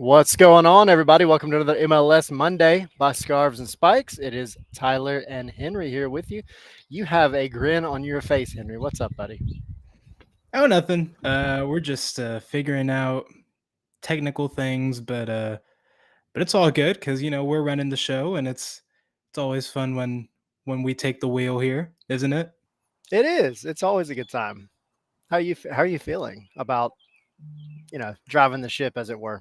What's going on, everybody? Welcome to another MLS Monday by Scarves and Spikes. It is Tyler and Henry here with you. You have a grin on your face, Henry. What's up, buddy? Oh, nothing. We're just figuring out technical things, but it's all good because we're running the show, and it's always fun when we take the wheel here, isn't it? It is. It's always a good time. How are you feeling about driving the ship, as it were?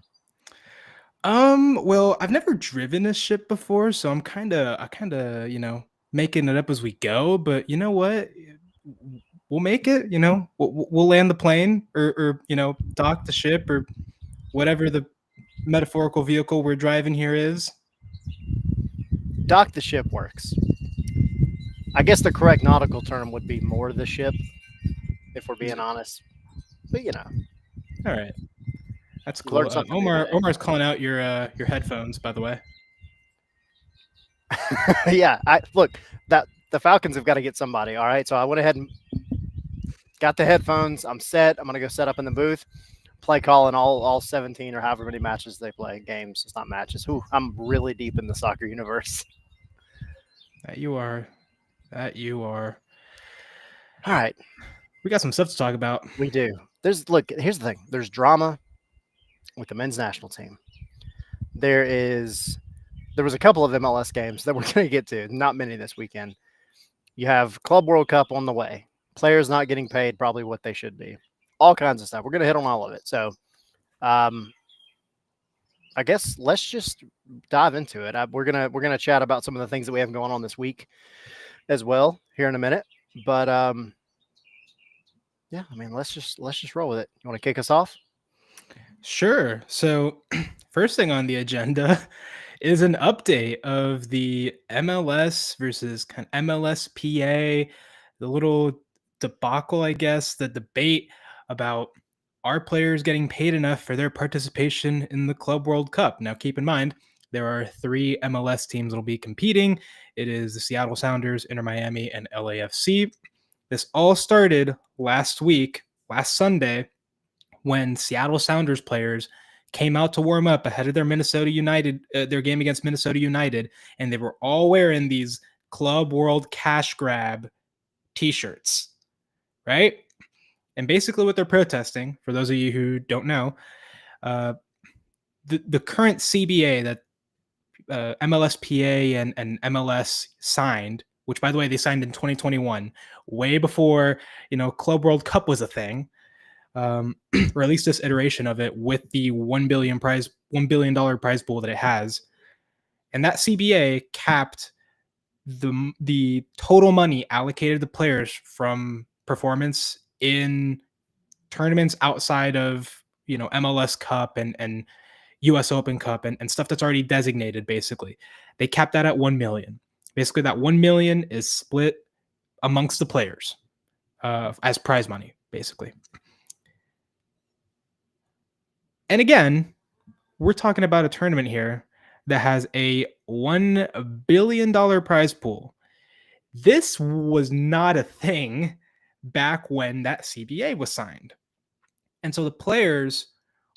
Well, I've never driven a ship before, so I kind of making it up as we go. But you know what? We'll make it. We'll land the plane or dock the ship or whatever the metaphorical vehicle we're driving here is. Dock the ship works. I guess the correct nautical term would be moor the ship, if we're being honest. But All right. That's you cool. learned something new Omar's calling out your headphones, by the way. today. Yeah, I look that the Falcons have got to get somebody. All right, so I went ahead and got the headphones. I'm set. I'm gonna go set up in the booth, play calling all 17 or however many matches they play. Games. It's not matches. Ooh, I'm really deep in the soccer universe. That you are. That you are. All right, We got some stuff to talk about. we do. Here's the thing. There's drama with the men's national team. There is. There was a couple of MLS games that we're going to get to. Not many this weekend. You have Club World Cup on the way. Players not getting paid probably what they should be. All kinds of stuff. We're going to hit on all of it. So, um, I guess let's just dive into it. We're gonna chat about some of the things that we have going on this week as well here in a minute. But yeah, I mean let's just roll with it. You want to kick us off? Sure. So, first thing on the agenda is an update of the MLS versus kind of MLSPA, the little debacle, I guess, the debate about are players getting paid enough for their participation in the Club World Cup. Now, keep in mind, there are three MLS teams that will be competing. It is the Seattle Sounders, Inter Miami, and LAFC. This all started last week, last Sunday, when Seattle Sounders players came out to warm up ahead of their game against Minnesota United, and they were all wearing these Club World Cash Grab T-shirts, right? And basically, what they're protesting, for those of you who don't know, uh, the current CBA that MLSPA and MLS signed, which by the way they signed in 2021, way before Club World Cup was a thing, or at least this iteration of it, with the $1 billion prize pool that it has, and that CBA capped the total money allocated to players from performance in tournaments outside of MLS Cup and US Open Cup and stuff that's already designated. Basically, they capped that at 1 million. Basically, that 1 million is split amongst the players as prize money, basically. And again, we're talking about a tournament here that has a $1 billion prize pool. This was not a thing back when that CBA was signed. And so the players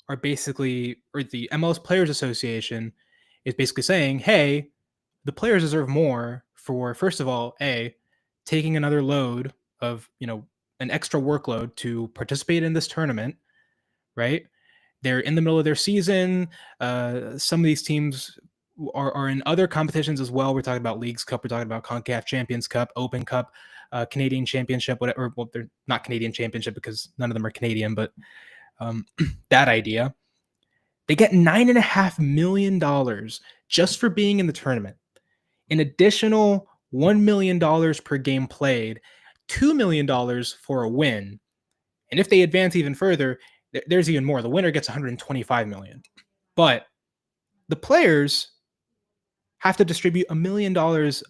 are basically, or the MLS Players Association is basically saying, hey, the players deserve more for, first of all, taking another load of, an extra workload to participate in this tournament, right? They're in the middle of their season. Some of these teams are in other competitions as well. We're talking about Leagues Cup. We're talking about CONCACAF Champions Cup, Open Cup, Canadian Championship, whatever. Well, they're not Canadian Championship because none of them are Canadian, but that idea. They get $9.5 million just for being in the tournament. An additional $1 million per game played, $2 million for a win. And if they advance even further, there's even more. The winner gets 125 million. But the players have to distribute $1 million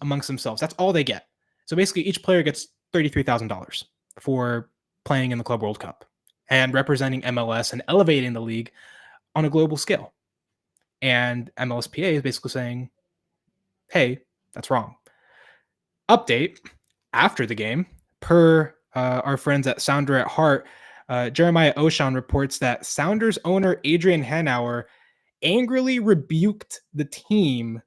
amongst themselves. That's all they get. So basically, each player gets $33,000 for playing in the Club World Cup and representing MLS and elevating the league on a global scale. And MLSPA is basically saying, hey, that's wrong. Update after the game, per our friends at Sounder at Heart, Jeremiah Oshan reports that Sounders owner Adrian Hanauer angrily rebuked the team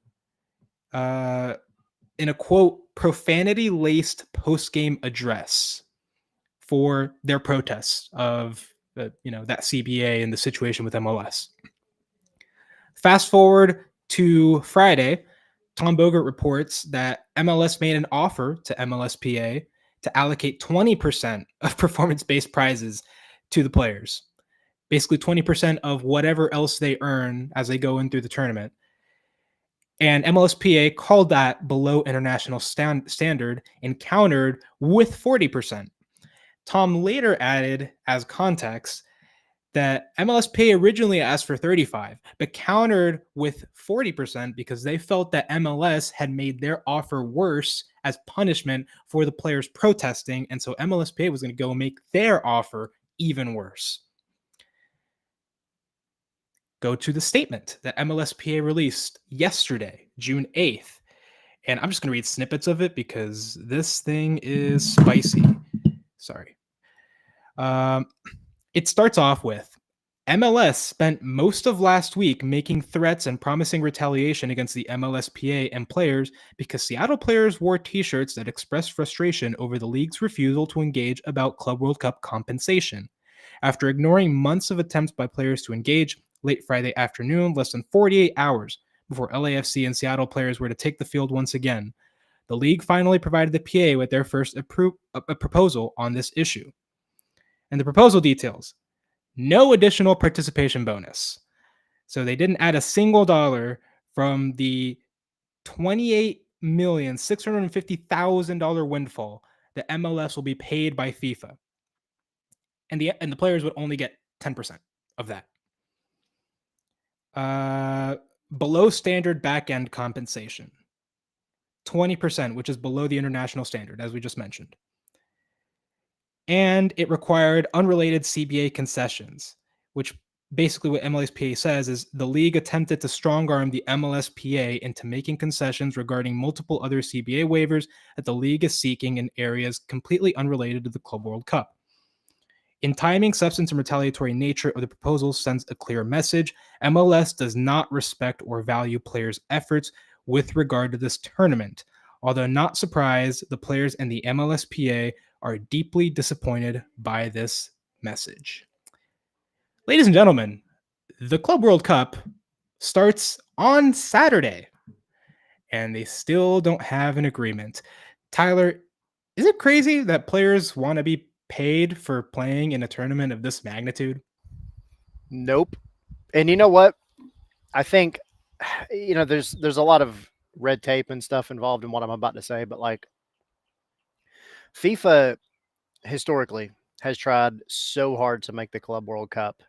in a quote profanity-laced post-game address for their protests of that CBA and the situation with MLS. Fast forward to Friday, Tom Bogert reports that MLS made an offer to MLSPA to allocate 20% of performance-based prizes to the players. Basically 20% of whatever else they earn as they go in through the tournament. And MLSPA called that below international standard and countered with 40%. Tom later added as context that MLSPA originally asked for 35, but countered with 40% because they felt that MLS had made their offer worse as punishment for the players protesting, and so MLSPA was going to go make their offer even worse. Go to the statement that MLSPA released yesterday, June 8th. And I'm just going to read snippets of it because this thing is spicy. Sorry. It starts off with MLS spent most of last week making threats and promising retaliation against the MLSPA and players because Seattle players wore t-shirts that expressed frustration over the league's refusal to engage about Club World Cup compensation. After ignoring months of attempts by players to engage, late Friday afternoon, less than 48 hours before LAFC and Seattle players were to take the field once again, the league finally provided the PA with their first proposal on this issue. And the proposal details no additional participation bonus. So they didn't add a single dollar from the $28,650,000 windfall that MLS will be paid by FIFA. And the players would only get 10% of that. Below standard back-end compensation. 20%, which is below the international standard, as we just mentioned. And it required unrelated CBA concessions, which basically what MLSPA says is the league attempted to strong-arm the MLSPA into making concessions regarding multiple other CBA waivers that the league is seeking in areas completely unrelated to the Club World Cup. In timing, substance, and retaliatory nature of the proposal sends a clear message. MLS does not respect or value players' efforts with regard to this tournament. Although not surprised, the players and the MLSPA are deeply disappointed by this message. Ladies and gentlemen, the Club World Cup starts on Saturday, and they still don't have an agreement. Tyler, is it crazy that players want to be paid for playing in a tournament of this magnitude? Nope. And you know what? I think there's a lot of red tape and stuff involved in what I'm about to say, but like FIFA historically has tried so hard to make the Club World Cup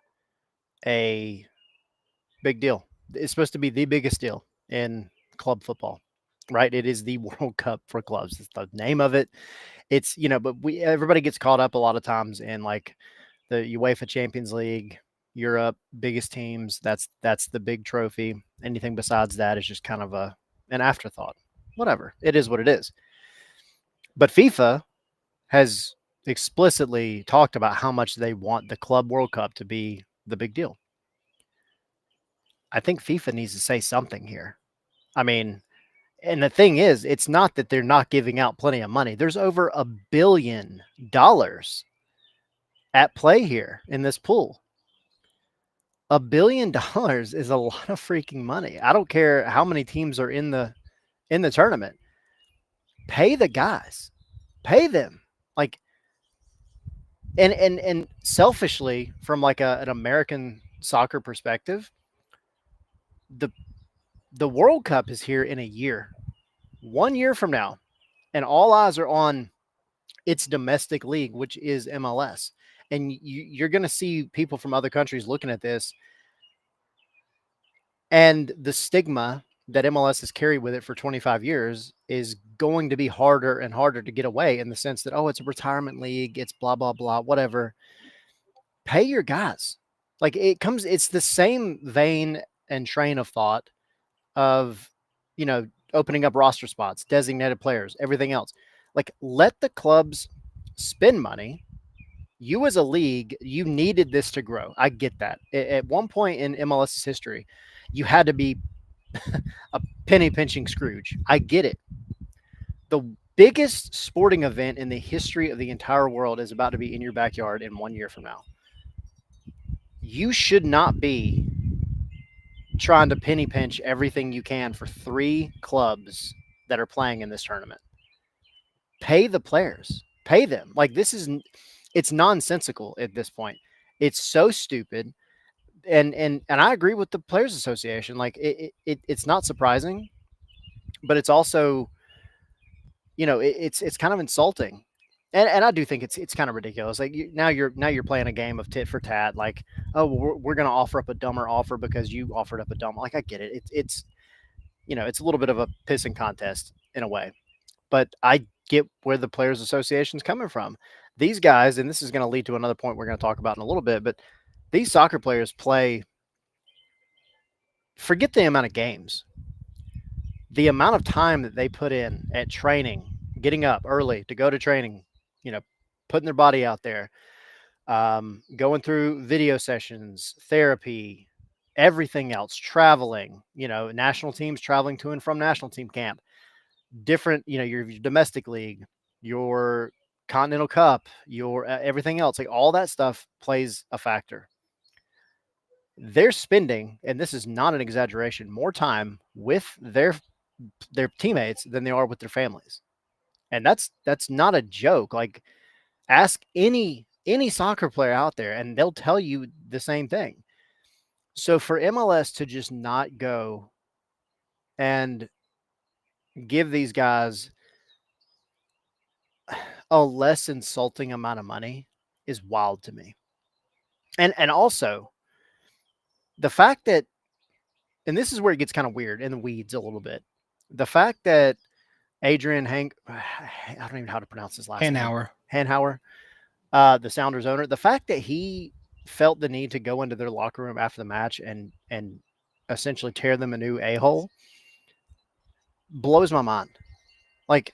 a big deal. It's supposed to be the biggest deal in club football, right? It is the World Cup for clubs. It's the name of it. It's, but everybody gets caught up a lot of times in like the UEFA Champions League, Europe, biggest teams. That's the big trophy. Anything besides that is just kind of an afterthought. Whatever. It is what it is. But FIFA has explicitly talked about how much they want the Club World Cup to be the big deal. I think FIFA needs to say something here. I mean, and the thing is, it's not that they're not giving out plenty of money. There's over $1 billion at play here in this pool. $1 billion is a lot of freaking money. I don't care how many teams are in the tournament. Pay the guys. Pay them. Like, and selfishly, from like an American soccer perspective, the World Cup is here in a year. 1 year from now, and all eyes are on its domestic league, which is MLS. And you're going to see people from other countries looking at this, and the stigma that MLS has carried with it for 25 years is going to be harder and harder to get away, in the sense that, oh, it's a retirement league, it's blah, blah, blah, whatever. Pay your guys. Like, it's the same vein and train of thought of, opening up roster spots, designated players, everything else. Like, let the clubs spend money. You as a league, you needed this to grow. I get that. At one point in MLS's history, You had to be a penny pinching Scrooge. I get it. The biggest sporting event in the history of the entire world is about to be in your backyard in 1 year from now. You should not be trying to penny pinch everything you can for three clubs that are playing in this tournament. Pay the players, pay them. Like this is, it's nonsensical at this point. It's so stupid. And I agree with the Players Association. Like it's not surprising, but it's also, it's kind of insulting. And I do think it's kind of ridiculous. Like now you're playing a game of tit for tat. Like, oh, we're going to offer up a dumber offer because you offered up a dumb. Like I get it. It's a little bit of a pissing contest in a way, but I get where the Players Association's coming from. These guys, and this is going to lead to another point we're going to talk about in a little bit, but these soccer players play. Forget the amount of games, the amount of time that they put in at training, getting up early to go to training, you know, putting their body out there, going through video sessions, therapy, everything else, traveling, national teams traveling to and from national team camp, different, your domestic league, your Continental Cup, your everything else, like all that stuff plays a factor. They're spending, and this is not an exaggeration, more time with their teammates than they are with their families. And that's not a joke. Like ask any soccer player out there and they'll tell you the same thing. So for MLS to just not go and give these guys a less insulting amount of money is wild to me. And also the fact that, and this is where it gets kind of weird in the weeds a little bit. The fact that Adrian Hank, I don't even know how to pronounce his last name. Hanhauer, the Sounders owner, the fact that he felt the need to go into their locker room after the match and essentially tear them a new a-hole blows my mind. Like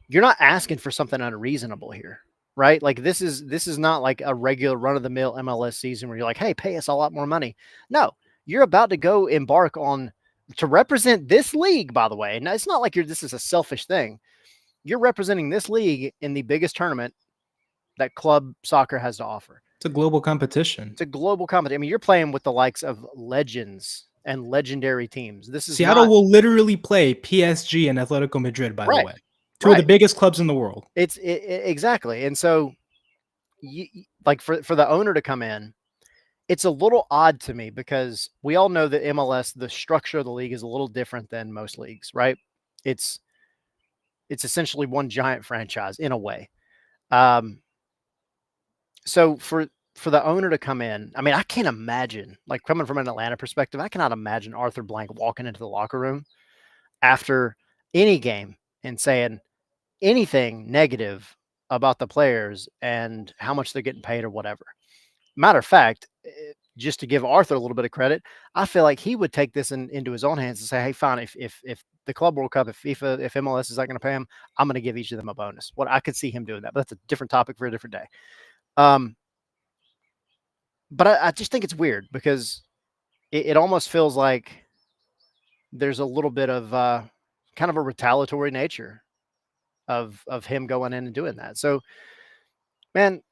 you're not asking for something unreasonable here, right? Like this is not like a regular run of the mill MLS season where you're like, hey, pay us a lot more money. No, you're about to go embark on to represent this league, by the way. And it's not like this is a selfish thing. You're representing this league in the biggest tournament that club soccer has to offer. It's a global competition. It's a global competition. I mean, you're playing with the likes of legends and legendary teams. This is Seattle not, will literally play PSG and Atletico Madrid, by the right, way. Two of the biggest clubs in the world. Exactly. And so like for the owner to come in, it's a little odd to me because we all know that MLS, the structure of the league is a little different than most leagues, right? It's essentially one giant franchise in a way. So for the owner to come in, I mean, I can't imagine, like coming from an Atlanta perspective, I cannot imagine Arthur Blank walking into the locker room after any game and saying anything negative about the players and how much they're getting paid or whatever. Matter of fact, just to give Arthur a little bit of credit, I feel like he would take this into his own hands and say, hey, fine, if the Club World Cup, if FIFA, if MLS is not going to pay him, I'm going to give each of them a bonus. What I could see him doing that, but that's a different topic for a different day. But I just think it's weird because it almost feels like there's a little bit of kind of a retaliatory nature of him going in and doing that. So, man,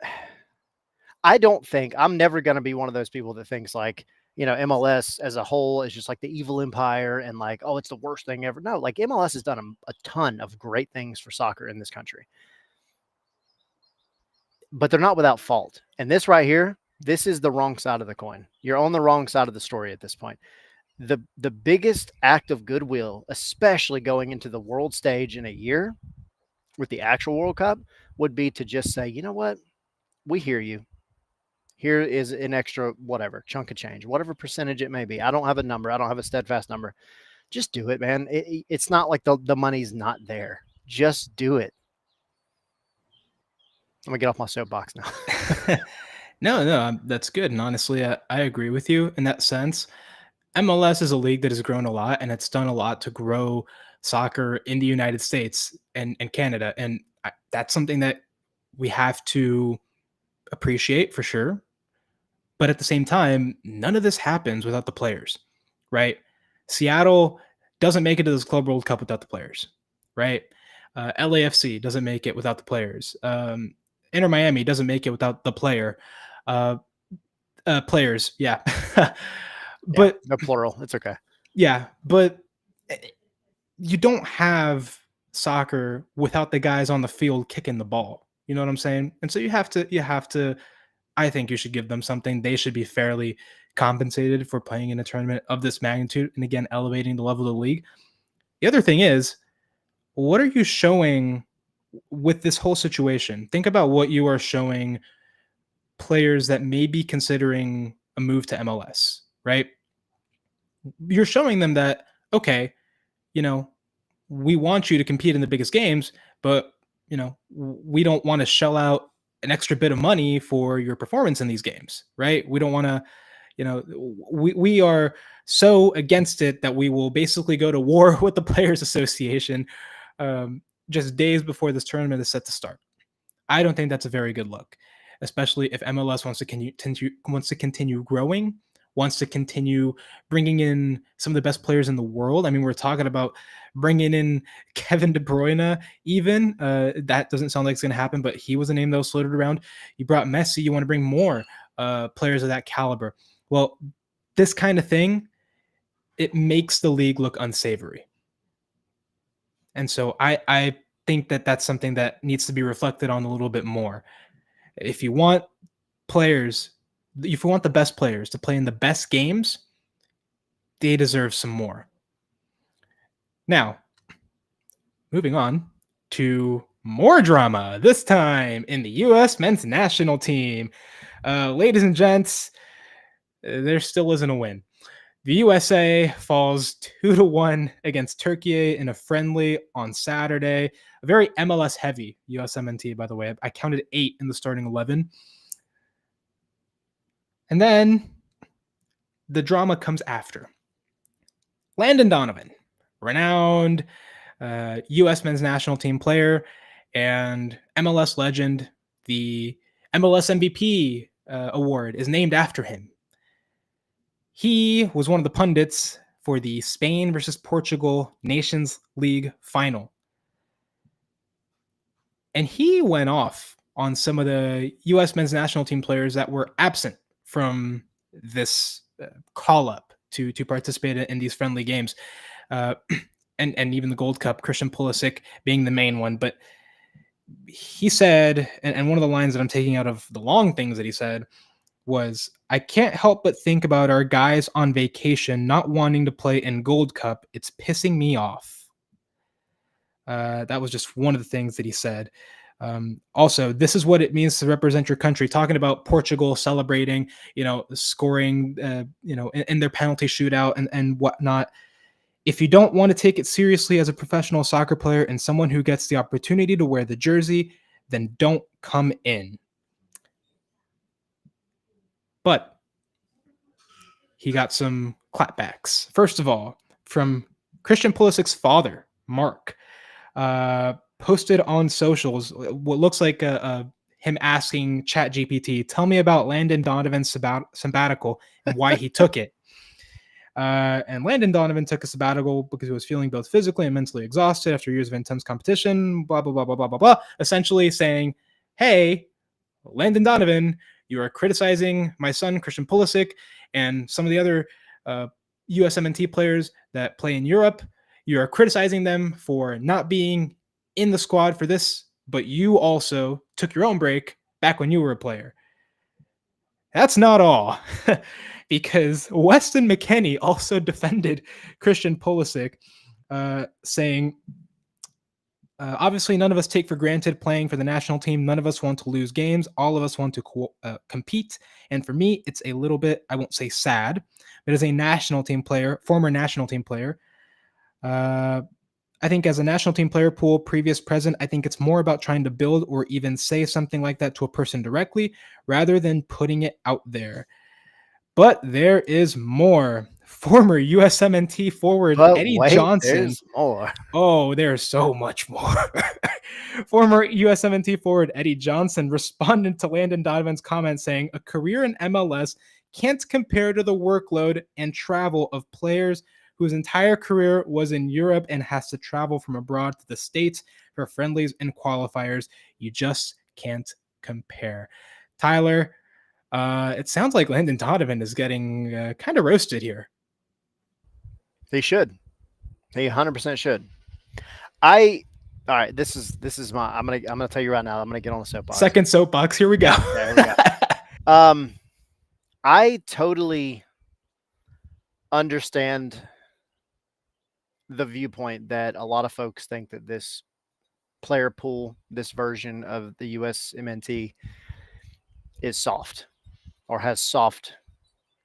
I don't think I'm never going to be one of those people that thinks like, MLS as a whole is just like the evil empire and like, oh, it's the worst thing ever. No, like MLS has done a ton of great things for soccer in this country, but they're not without fault. And this right here, this is the wrong side of the coin. You're on the wrong side of the story at this point. The biggest act of goodwill, especially going into the world stage in a year with the actual World Cup, would be to just say, you know what? We hear you. Here is an extra whatever chunk of change, whatever percentage it may be. I don't have a number. I don't have a steadfast number. Just do it, man. It's not like the money's not there. Just do it. I'm gonna get off my soapbox now. No, that's good. And honestly, I agree with you in that sense. MLS is a league that has grown a lot and it's done a lot to grow soccer in the United States and Canada. And that's something that we have to appreciate for sure. But at the same time, none of this happens without the players. right? Seattle doesn't make it to this Club World Cup without the players, right? LAFC doesn't make it without the players. Inter Miami doesn't make it without the uh, players. Yeah, Yeah, but no plural. It's okay. yeah, but you don't have soccer without the guys on the field kicking the ball. You know what I'm saying? And so you have to. I think you should give them something. They should be fairly compensated for playing in a tournament of this magnitude and again elevating the level of the league. The other thing is, what are you showing with this whole situation? Think about what you are showing players that may be considering a move to MLS, right? You're showing them that, okay, you know, we want you to compete in the biggest games, but, we don't want to shell out an extra bit of money for your performance in these games, right? We don't want to, we are so against it that we will basically go to war with the Players Association just days before this tournament is set to start. I don't think that's a very good look, especially if MLS wants to continue growing, wants to continue bringing in some of the best players in the world. I mean, we're talking about bringing in Kevin De Bruyne. Even that doesn't sound like it's going to happen, but he was a name that was floated around. You brought Messi. You want to bring more players of that caliber. Well, this kind of thing, it makes the league look unsavory. And so I think that that's something that needs to be reflected on a little bit more. If you want players, if you want the best players to play in the best games, they deserve some more. Now, moving on to more drama, this time in the U.S. men's national team. Ladies and gents, there still isn't a win. The USA falls 2-1 against Turkey in a friendly on Saturday. A very MLS heavy USMNT, by the way. I counted 8 in the starting 11. And then the drama comes after. Landon Donovan, renowned U.S. men's national team player and MLS legend, the MLS MVP award is named after him. He was one of the pundits for the Spain versus Portugal Nations League final. And he went off on some of the U.S. men's national team players that were absent from this call up to participate in these friendly games. And even the Gold Cup, Christian Pulisic being the main one. But he said, and one of the lines that I'm taking out of the long things that he said was, I can't help but think about our guys on vacation not wanting to play in Gold Cup. It's pissing me off. That was just one of the things that he said. Also, this is what it means to represent your country. Talking about Portugal celebrating, scoring, in their penalty shootout and whatnot. If you don't want to take it seriously as a professional soccer player and someone who gets the opportunity to wear the jersey, then don't come in. But he got some clapbacks. First of all, from Christian Pulisic's father, Mark, posted on socials what looks like him asking ChatGPT, tell me about Landon Donovan's sabbatical and why he took it. And Landon Donovan took a sabbatical because he was feeling both physically and mentally exhausted after years of intense competition, blah, blah, blah, blah, blah, blah, blah. Essentially saying, hey, Landon Donovan, you are criticizing my son, Christian Pulisic, and some of the other USMNT players that play in Europe. You are criticizing them for not being in the squad for this, but you also took your own break back when you were a player. That's not all, because Weston McKennie also defended Christian Pulisic, saying, obviously, none of us take for granted playing for the national team. None of us want to lose games. All of us want to compete. And for me, it's a little bit, I won't say sad, but as a national team player, former national team player, I think as a national team player pool, previous, present, I think it's more about trying to build or even say something like that to a person directly rather than putting it out there. But there is more. Former USMNT forward Eddie Johnson. There's more. Oh, there's so much more. Former USMNT forward Eddie Johnson responded to Landon Donovan's comment saying, a career in MLS can't compare to the workload and travel of players whose entire career was in Europe and has to travel from abroad to the States for friendlies and qualifiers. You just can't compare. Tyler, it sounds like Landon Donovan is getting kind of roasted here. He should. He 100% should. I all right. This is my. I'm gonna tell you right now. I'm gonna get on the soapbox. Second soapbox. Here we go. Yeah, here we go. Um, I totally understand the viewpoint that a lot of folks think that this player pool, this version of the USMNT, is soft or has soft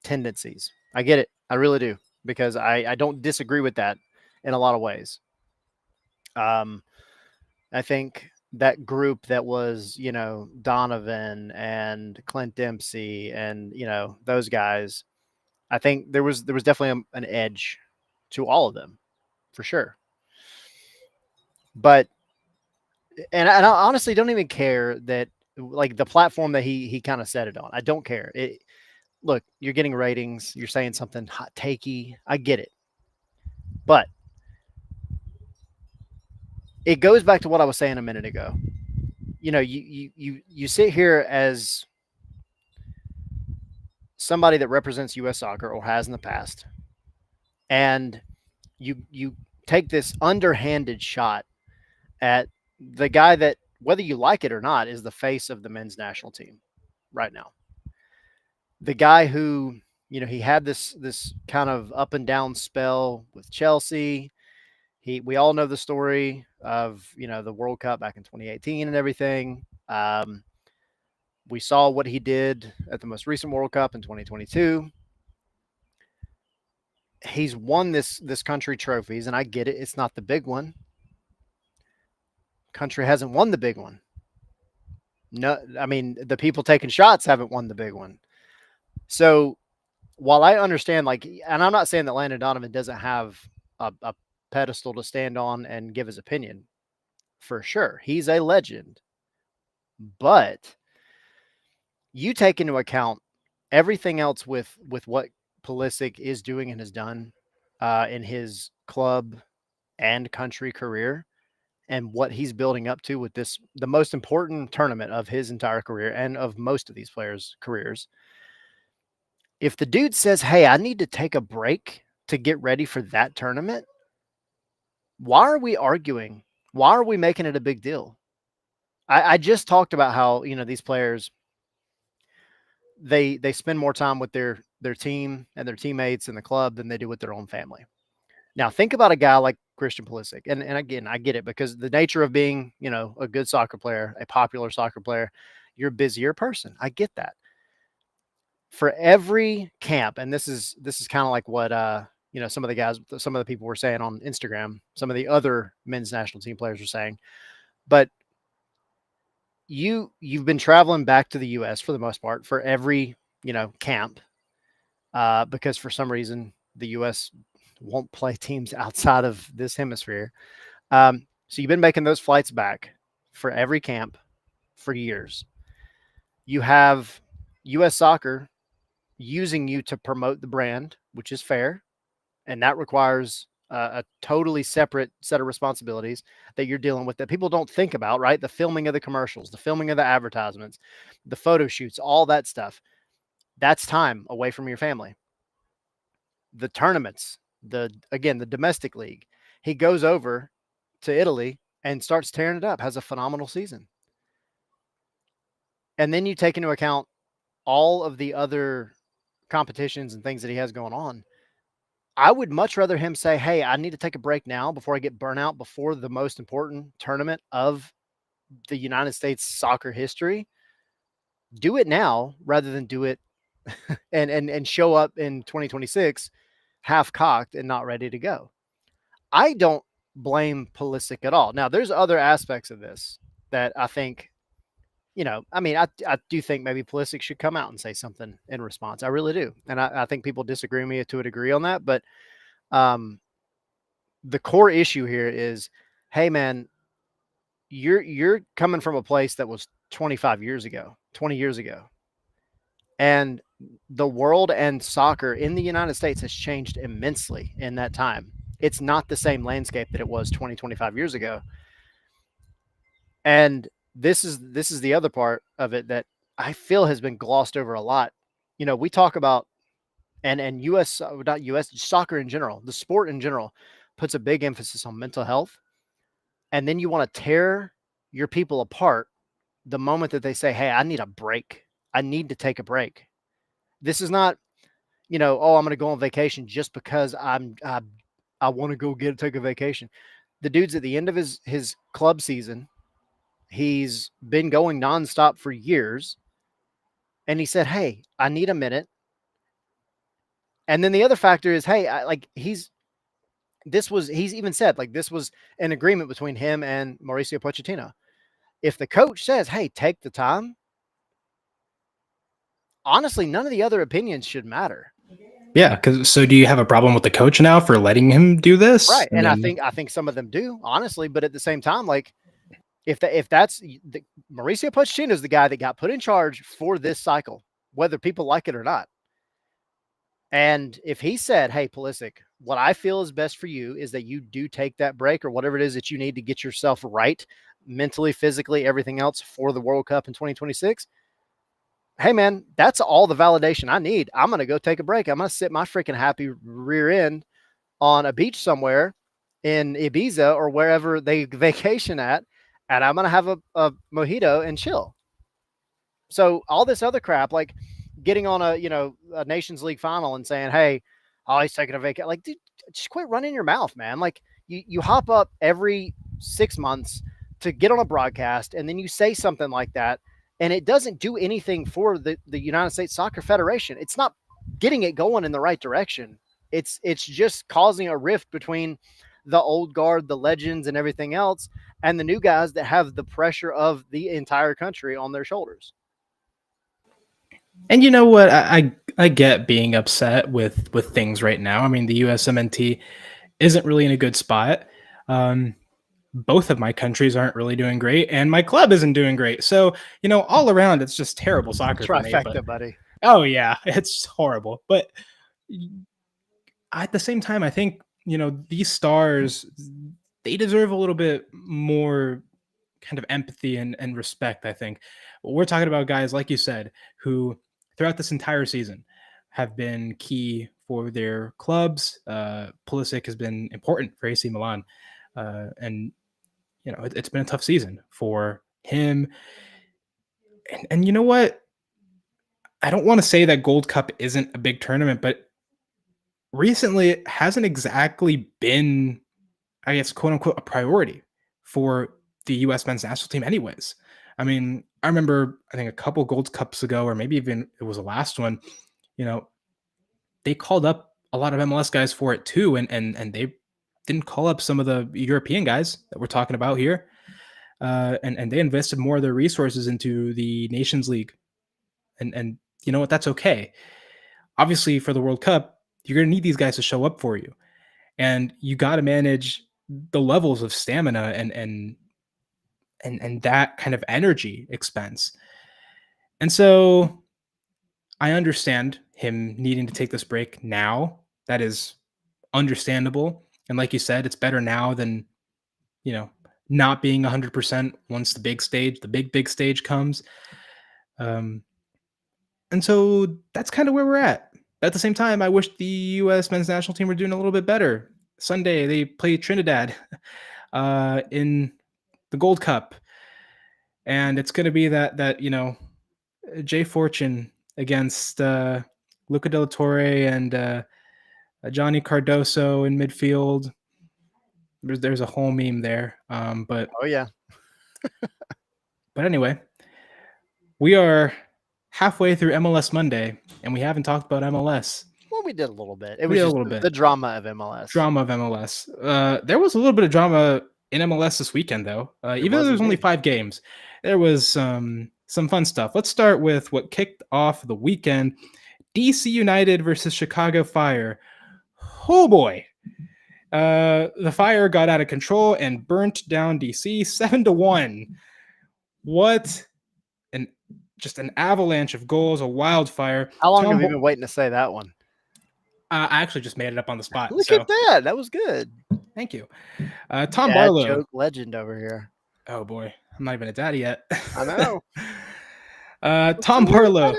tendencies. I get it. I really do because I don't disagree with that in a lot of ways. Um, I think that group that was, Donovan and Clint Dempsey and, those guys, I think there was definitely an edge to all of them for sure. But and I honestly don't even care that like the platform that he kind of set it on. I don't care. Look, you're getting ratings, you're saying something hot takey. I get it. But it goes back to what I was saying a minute ago. You sit here as somebody that represents US soccer or has in the past, and you take this underhanded shot at the guy that, whether you like it or not, is the face of the men's national team right now. The guy who, he had this kind of up and down spell with Chelsea. We all know the story of, the World Cup back in 2018 and everything. We saw what he did at the most recent World Cup in 2022. He's won this country trophies, and I get it. It's not the big one. Country hasn't won the big one. No, I mean, the people taking shots haven't won the big one. So while I understand, like, and I'm not saying that Landon Donovan doesn't have a pedestal to stand on and give his opinion, for sure. He's a legend. But you take into account everything else with what Pulisic is doing and has done in his club and country career, and what he's building up to with this, the most important tournament of his entire career and of most of these players' careers. If the dude says, "Hey, I need to take a break to get ready for that tournament," why are we arguing? Why are we making it a big deal? I just talked about how, these players, they spend more time with their team and their teammates in the club than they do with their own family. Now think about a guy like Christian Pulisic, and again, I get it because the nature of being, a good soccer player, a popular soccer player, you're a busier person. I get that. For every camp, and this is kind of like what some of the guys, some of the people were saying on Instagram, some of the other men's national team players were saying, but you've been traveling back to the US for the most part for every, camp, because for some reason the US won't play teams outside of this hemisphere. So you've been making those flights back for every camp for years. You have US soccer using you to promote the brand, which is fair. And that requires a totally separate set of responsibilities that you're dealing with that people don't think about, right? The filming of the commercials, the filming of the advertisements, the photo shoots, all that stuff. That's time away from your family. The tournaments, the domestic league. He goes over to Italy and starts tearing it up, has a phenomenal season. And then you take into account all of the other competitions and things that he has going on. I would much rather him say, "Hey, I need to take a break now before I get burnout before the most important tournament of the United States soccer history." Do it now rather than do it and show up in 2026 half cocked and not ready to go. I don't blame Pulisic at all. Now, there's other aspects of this that I think, I mean, I do think maybe Pulisic should come out and say something in response. I really do. And I think people disagree with me to a degree on that. But um, the core issue here is, hey, man, you're coming from a place that was 25 years ago, 20 years ago. And the world and soccer in the United States has changed immensely in that time. It's not the same landscape that it was 20, 25 years ago. And this is the other part of it that I feel has been glossed over a lot. We talk about and US not US soccer in general, the sport in general puts a big emphasis on mental health, and then you want to tear your people apart the moment that they say, "Hey, I need a break. I need to take a break." This is not, oh, I'm going to go on vacation just because I want to go take a vacation. The dude's at the end of his club season. He's been going nonstop for years, and he said, "Hey, I need a minute." And then the other factor is, hey, he's even said like this was an agreement between him and Mauricio Pochettino. If the coach says, "Hey, take the time," honestly, none of the other opinions should matter. Yeah, because so do you have a problem with the coach now for letting him do this? Right. I And I mean, think I think some of them do, honestly, but at the same time, like if that's the, Mauricio Pochettino is the guy that got put in charge for this cycle, whether people like it or not. And if he said, "Hey, Pulisic, what I feel is best for you is that you do take that break or whatever it is that you need to get yourself right mentally, physically, everything else for the World Cup in 2026." Hey, man, that's all the validation I need. I'm going to go take a break. I'm going to sit my freaking happy rear end on a beach somewhere in Ibiza or wherever they vacation at, and I'm going to have a mojito and chill. So all this other crap, like getting on a Nations League final and saying, "Hey, oh, he's taking a vacation," like, dude, just quit running your mouth, man. Like you hop up every 6 months to get on a broadcast, and then you say something like that, and it doesn't do anything for the United States Soccer Federation. It's not getting it going in the right direction. It's just causing a rift between the old guard, the legends, and everything else, and the new guys that have the pressure of the entire country on their shoulders. and you know what? I get being upset with things right now. I mean, the USMNT isn't really in a good spot. Um, both of my countries aren't really doing great, and my club isn't doing great. So, all around, it's just terrible soccer for me. But Trifecta, buddy. oh yeah, it's horrible. But at the same time, I think these stars, they deserve a little bit more kind of empathy and respect. I think we're talking about guys like you said who throughout this entire season have been key for their clubs. Pulisic has been important for AC Milan, and it's been a tough season for him. And you know what? I don't want to say that Gold Cup isn't a big tournament, but recently it hasn't exactly been, I guess, quote unquote, a priority for the US men's national team, anyways. I mean, I remember, I think a couple Gold Cups ago, or maybe even it was the last one, you know, they called up a lot of MLS guys for it too. And they didn't call up some of the European guys that we're talking about here. And they invested more of their resources into the Nations League. And you know what? That's okay. Obviously, for the World Cup, you're going to need these guys to show up for you, and you got to manage the levels of stamina and that kind of energy expense. And so I understand him needing to take this break now. That is understandable. And like you said, it's better now than, you know, not being 100% once the big stage, the big stage comes. Um, and so that's kind of where we're at. At the same time, I wish the U.S. men's national team were doing a little bit better. Sunday, they play Trinidad in the Gold Cup, and it's going to be that Jay Fortune against Luca Del Torre and Johnny Cardoso in midfield. There's a whole meme there, Oh yeah. but anyway, we are halfway through MLS Monday, and we haven't talked about MLS. Well, we did a little bit. It We was did a just little the bit drama of MLS. drama of MLS. There was a little bit of drama in MLS this weekend, though. There Even though was there's only indeed. 5 games, there was some fun stuff. Let's start with what kicked off the weekend: DC United versus Chicago Fire. Oh boy. The Fire got out of control and burnt down DC 7-1. What an just an avalanche of goals, a wildfire. How long Tom, have you been waiting to say that one? I actually just made it up on the spot, Look at so that. That was good. thank you. Tom Dad Barlow. joke legend over here. Oh boy, I'm not even a daddy yet. I know. What's so Tom weird about Barlow.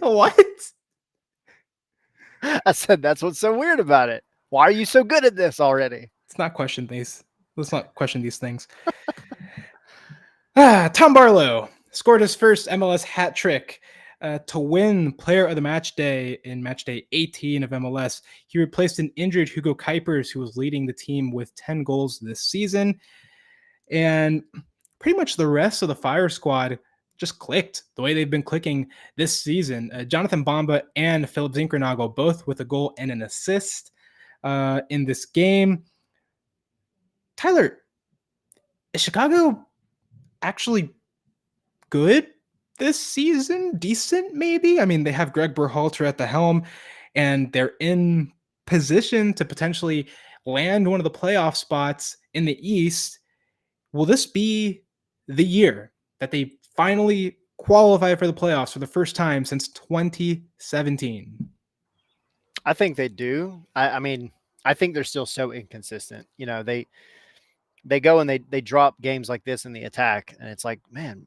What? it? I said that's what's so weird about it. Why are you so good at this already? Let's not question these. Let's not question these things. Tom Barlow scored his first MLS hat trick to win Player of the Match Day in Match Day 18 of MLS. He replaced an injured Hugo Kuipers, who was leading the team with 10 goals this season. And pretty much the rest of the Fire squad just clicked the way they've been clicking this season. Jonathan Bamba and Philip Zinkernagel both with a goal and an assist in this game. Tyler, is Chicago actually good this season? Decent, maybe? I mean, they have Greg Berhalter at the helm, and they're in position to potentially land one of the playoff spots in the East. Will this be the year that they finally qualify for the playoffs for the first time since 2017? I think they do. I mean, I think they're still so inconsistent. You know, they go and they drop games like this in the attack, and it's like, man.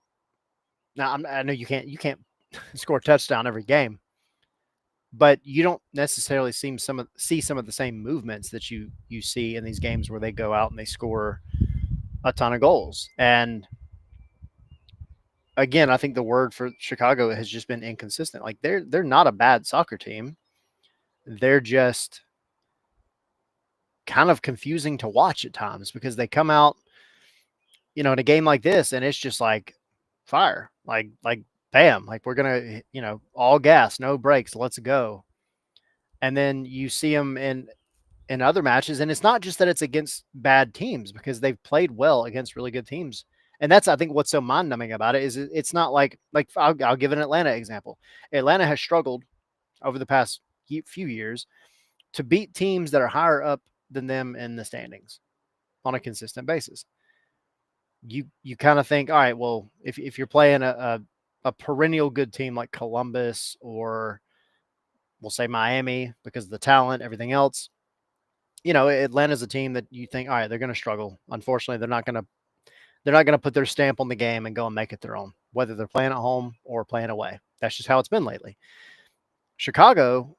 Now I know you can't score a touchdown every game, but you don't necessarily see some of the same movements that you see in these games where they go out and they score a ton of goals. And again, I think the word for Chicago has just been inconsistent. Like they're not a bad soccer team. They're just kind of confusing to watch at times because they come out, in a game like this and it's just like fire. Like bam, like we're going to, all gas, no brakes, let's go. And then you see them in other matches, and it's not just that it's against bad teams because they've played well against really good teams. And that's, I think, what's so mind numbing about it is it's not like I'll give an Atlanta example. Atlanta has struggled over the past few years to beat teams that are higher up than them in the standings on a consistent basis. You kind of think, all right, well, if you're playing a perennial good team like Columbus or we'll say Miami because of the talent, everything else, Atlanta's a team that you think, all right, they're going to struggle. Unfortunately, they're not going to put their stamp on the game and go and make it their own, whether they're playing at home or playing away. That's just how it's been lately. Chicago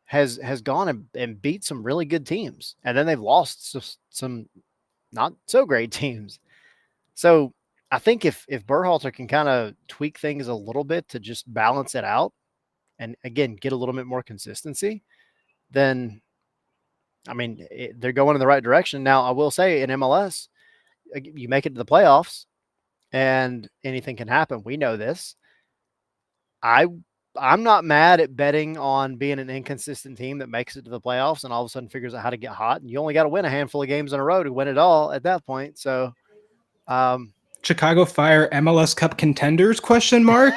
has gone and beat some really good teams, and then they've lost some not so great teams. So I think if Berhalter can kind of tweak things a little bit to just balance it out, and again get a little bit more consistency, then I mean, they're going in the right direction. Now, I will say in MLS, you make it to the playoffs and anything can happen. We know this. I I'm not mad at betting on being an inconsistent team that makes it to the playoffs and all of a sudden figures out how to get hot. And you only got to win a handful of games in a row to win it all at that point. So, um, Chicago Fire MLS Cup contenders? Question mark.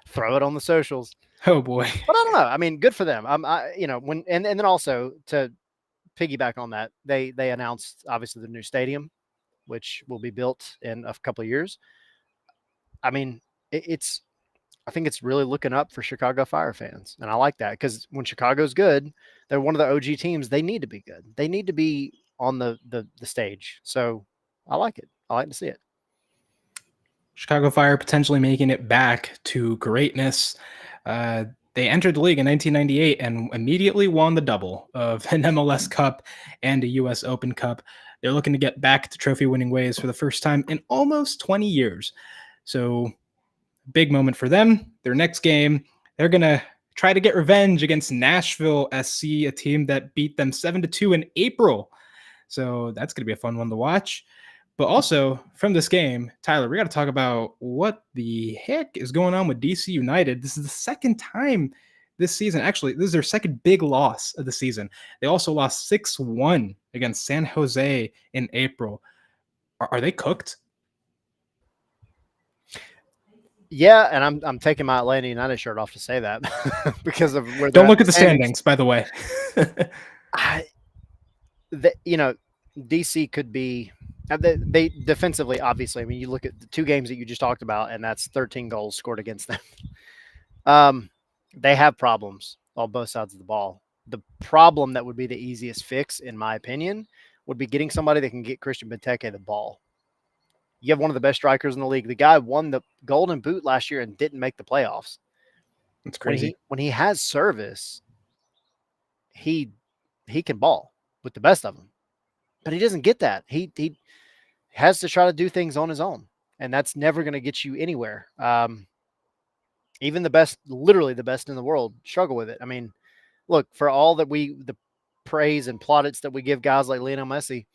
throw it on the socials. Oh boy. But I don't know. I mean, good for them. When and then also to piggyback on that, they announced obviously the new stadium, which will be built in a couple of years. I mean, it's I think it's really looking up for Chicago Fire fans, and I like that because when Chicago's good, they're one of the OG teams. They need to be good. They need to be on the stage. So I like it. I like to see it. Chicago Fire potentially making it back to greatness. They entered the league in 1998 and immediately won the double of an MLS Cup and a US Open Cup. They're looking to get back to trophy winning ways for the first time in almost 20 years. So, big moment for them. Their next game, they're going to try to get revenge against Nashville SC, a team that beat them 7-2 in April. So, that's going to be a fun one to watch. But also from this game, Tyler, we got to talk about what the heck is going on with DC United. This is the second time this season. Actually, this is their second big loss of the season. They also lost 6-1 against San Jose in April. Are they cooked? Yeah, and I'm taking my Atlanta United shirt off to say that because of where they're Don't at look at the standings, by the way. I, DC could be. They defensively, obviously. I mean, you look at the two games that you just talked about, and that's 13 goals scored against them. Um, they have problems on both sides of the ball. The problem that would be the easiest fix, in my opinion, would be getting somebody that can get Christian Benteke the ball. You have one of the best strikers in the league. The guy won the Golden Boot last year and didn't make the playoffs. It's When crazy. he has service, he he can ball with the best of them, but he doesn't get that. He has to try to do things on his own, and that's never going to get you anywhere. Even the best, literally the best in the world, struggle with it. I mean, look, for all that the praise and plaudits that we give guys like Lionel Messi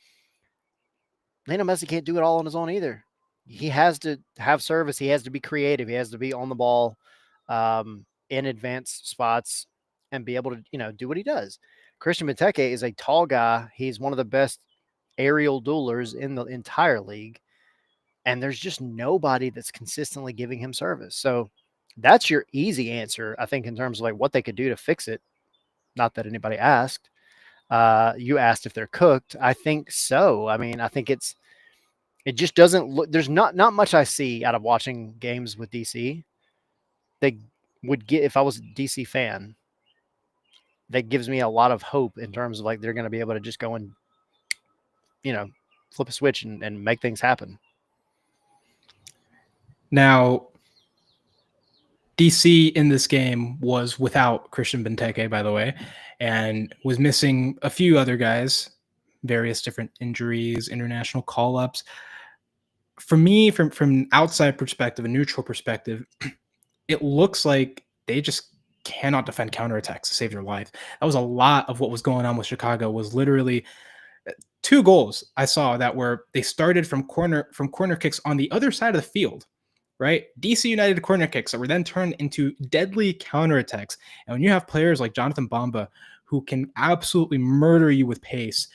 can't do it all on his own either. He has to have service. He has to be creative. He has to be on the ball, in advanced spots, and be able to do what he does. Christian Benteke is a tall guy. He's one of the best aerial duelers in the entire league, and there's just nobody that's consistently giving him service. So that's your easy answer, I think, in terms of like what they could do to fix it. Not that anybody asked. You asked if they're cooked. I think so. I mean, I think it just doesn't look. There's not much I see out of watching games with DC. They would get if I was a DC fan. That gives me a lot of hope in terms of like they're going to be able to just go and you know flip a switch and make things happen. Now, DC in this game was without Christian Benteke, by the way, and was missing a few other guys, various different injuries, international call ups. For me, from outside perspective, a neutral perspective, it looks like they just cannot defend counterattacks to save their life. That was a lot of what was going on with Chicago. Was literally two goals I saw that were they started from corner kicks on the other side of the field, right? DC United corner kicks that were then turned into deadly counterattacks. And when you have players like Jonathan Bamba who can absolutely murder you with pace,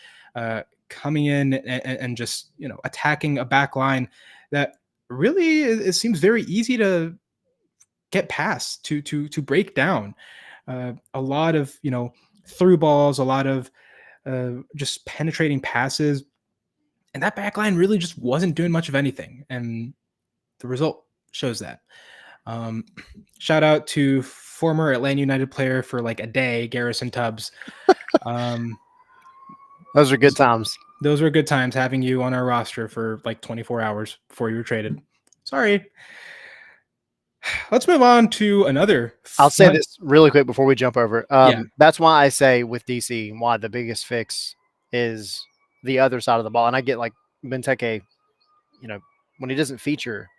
coming in and just attacking a back line that really it seems very easy to get past to break down. A lot of through balls, a lot of just penetrating passes, and that back line really just wasn't doing much of anything. And the result shows that. Um, Shout out to former Atlanta United player for like a day, Garrison Tubbs. Um, Those are good times. those were good times having you on our roster for like 24 hours before you were traded. Sorry. Let's move on to another I'll say fun. this really quick before we jump over. Yeah, That's why I say with DC, why the biggest fix is the other side of the ball. And I get like Benteke, when he doesn't feature,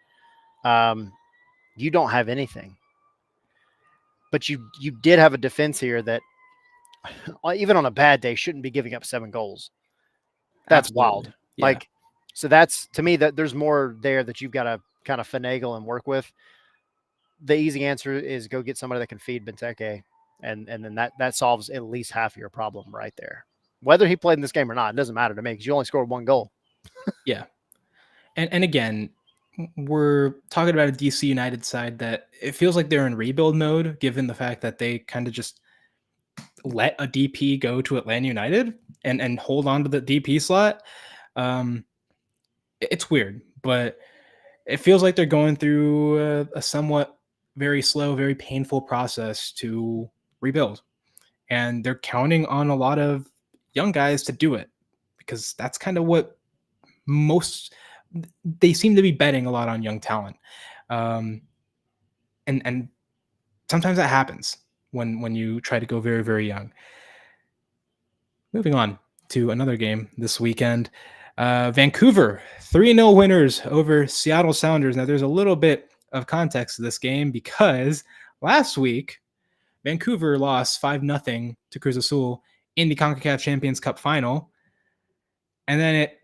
um, you don't have anything. But you did have a defense here that, even on a bad day, shouldn't be giving up 7 goals. That's absolutely. wild. Yeah. Like, so that's to me that there's more there that you've got to kind of finagle and work with. The easy answer is go get somebody that can feed Benteke, and then that solves at least half of your problem right there. Whether he played in this game or not, it doesn't matter to me because you only scored 1 goal. Yeah. And again, we're talking about a DC United side that it feels like they're in rebuild mode, given the fact that they kind of just let a DP go to Atlanta United and hold on to the DP slot. Um, it's weird, but it feels like they're going through a somewhat very slow, very painful process to rebuild, and they're counting on a lot of young guys to do it because that's kind of what most they seem to be betting a lot on young talent. Um, and sometimes that happens when you try to go very, very young. Moving on to another game this weekend. Vancouver 3-0 winners over Seattle Sounders. Now there's a little bit of context to this game because last week Vancouver lost 5-0 to Cruz Azul in the CONCACAF Champions Cup final. And then it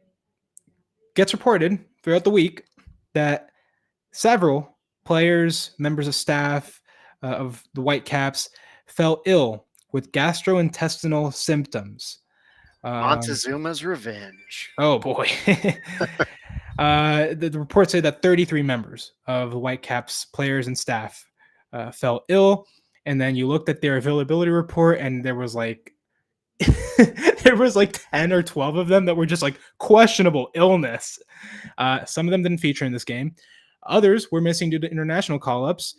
gets reported throughout the week that several players, members of staff of the Whitecaps fell ill with gastrointestinal symptoms. Montezuma's revenge. Oh boy. The reports say that 33 members of the Whitecaps players and staff fell ill. And then you looked at their availability report and there was like there was like 10 or 12 of them that were just like questionable illness. Some of them didn't feature in this game. Others were missing due to international call-ups,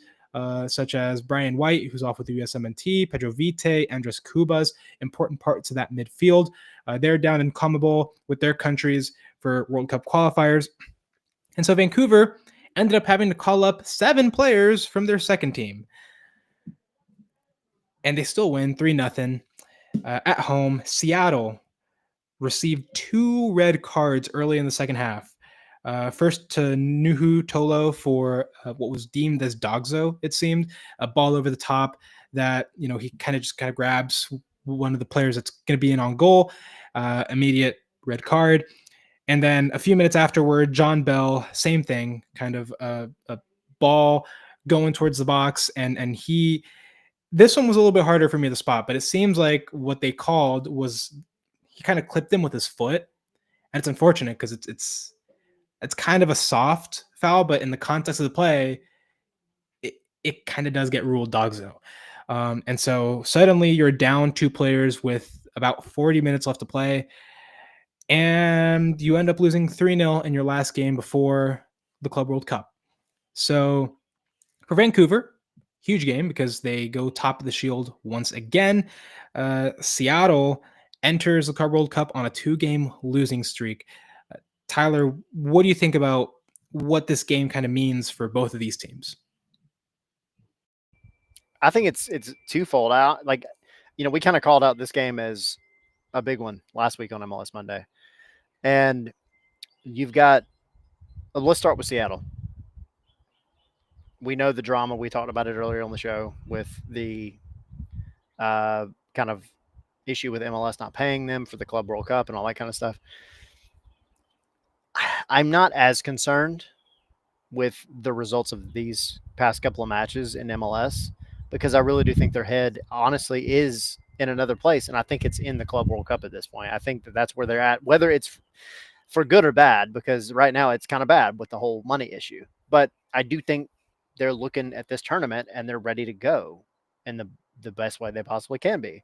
such as Brian White, who's off with the USMNT, Pedro Vite, Andres Cubas, important parts of that midfield. They're down in CONMEBOL with their countries for World Cup qualifiers. And so Vancouver ended up having to call up 7 players from their second team. And they still win 3-0. At home, Seattle received 2 red cards early in the second half. First to Nuhu Tolo for what was deemed as Dogzo, it seemed, a ball over the top that, he kind of grabs one of the players that's going to be in on goal. Immediate red card. And then a few minutes afterward, John Bell, same thing, kind of a ball going towards the box. And this one was a little bit harder for me to spot, but it seems like what they called was he kind of clipped him with his foot. And it's unfortunate because it's kind of a soft foul, but in the context of the play, it kind of does get ruled dogzo. And so suddenly you're down 2 players with about 40 minutes left to play, and you end up losing 3-0 in your last game before the Club World Cup. So for Vancouver, huge game because they go top of the shield once again. Seattle enters the Club World Cup on a 2-game losing streak. Tyler, what do you think about what this game kind of means for both of these teams? I think it's twofold. We kind of called out this game as a big one last week on MLS Monday, and you've got. Let's start with Seattle. We know the drama. We talked about it earlier on the show with the kind of issue with MLS not paying them for the Club World Cup and all that kind of stuff. I'm not as concerned with the results of these past couple of matches in MLS because I really do think their head, honestly, is in another place, and I think it's in the Club World Cup at this point. I think that that's where they're at, whether it's for good or bad, because right now it's kind of bad with the whole money issue. But I do think they're looking at this tournament and they're ready to go in the best way they possibly can be.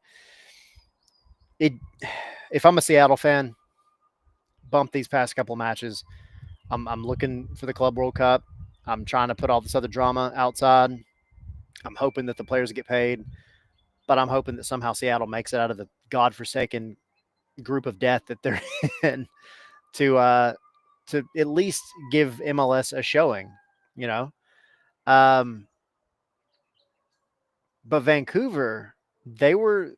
If I'm a Seattle fan, bump these past couple matches. I'm looking for the Club World Cup. I'm trying to put all this other drama outside. I'm hoping that the players get paid, but I'm hoping that somehow Seattle makes it out of the godforsaken group of death that they're in to at least give MLS a showing, you know. But Vancouver, they were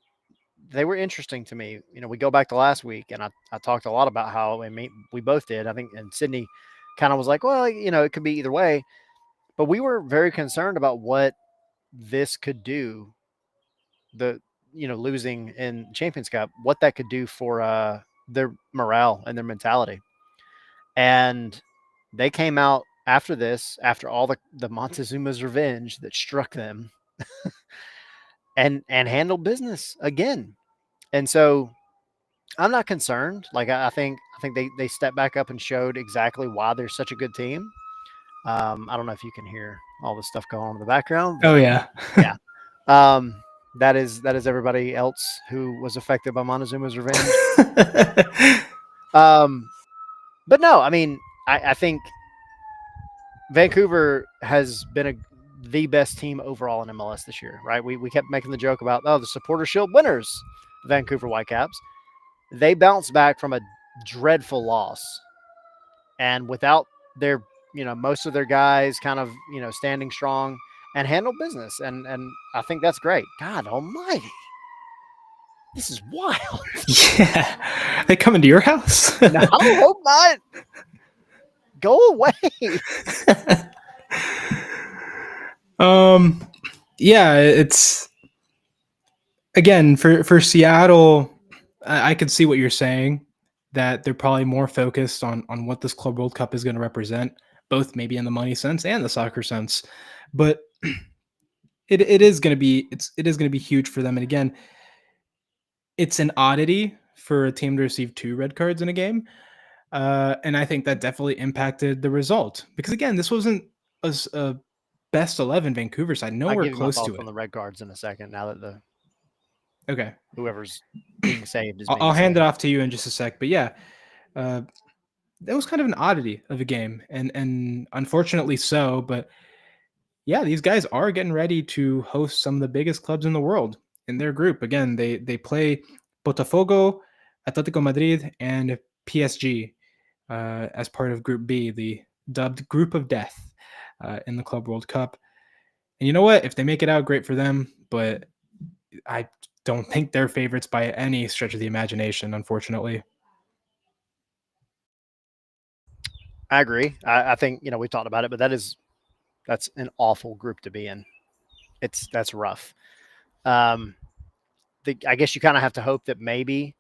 interesting to me. We go back to last week, and I talked a lot about how we both did. I think, and Sydney kind of was like, well, it could be either way. But we were very concerned about what this could do. Losing in Champions Cup, what that could do for their morale and their mentality. And they came out after this, after all the Montezuma's revenge that struck them, and handled business again. And so I'm not concerned. Like I think they stepped back up and showed exactly why they're such a good team. I don't know if you can hear all this stuff going on in the background. Oh yeah. Yeah. That is everybody else who was affected by Montezuma's revenge. But no, I mean, I think Vancouver has been the best team overall in MLS this year, right? We kept making the joke about, the Supporter Shield winners, Vancouver Whitecaps. They bounced back from a dreadful loss. And without their, most of their guys kind of, standing strong and handle business. And I think that's great. God almighty. This is wild. Yeah. They come into your house? No, I hope not. Go away. Yeah, it's again for Seattle, I could see what you're saying, that they're probably more focused on what this Club World Cup is going to represent, both maybe in the money sense and the soccer sense. But it is going to be huge for them. And again, it's an oddity for a team to receive 2 red cards in a game. And I think that definitely impacted the result because again, this wasn't a best 11 Vancouver side, nowhere I'll give you my close to thoughts it. on the red cards in a second. Now that Okay. Whoever's being saved is I'll being hand it saved. off to you in just a sec. But yeah, uh, that was kind of an oddity of a game, and unfortunately so. But yeah, these guys are getting ready to host some of the biggest clubs in the world in their group. Again, they play Botafogo, Atletico Madrid, and PSG as part of Group B, the dubbed Group of Death in the Club World Cup. And you know what? If they make it out, great for them. But I don't think they're favorites by any stretch of the imagination, unfortunately. I agree. I think we talked about it, but that's an awful group to be in. That's rough. Um, I guess you kind of have to hope that maybe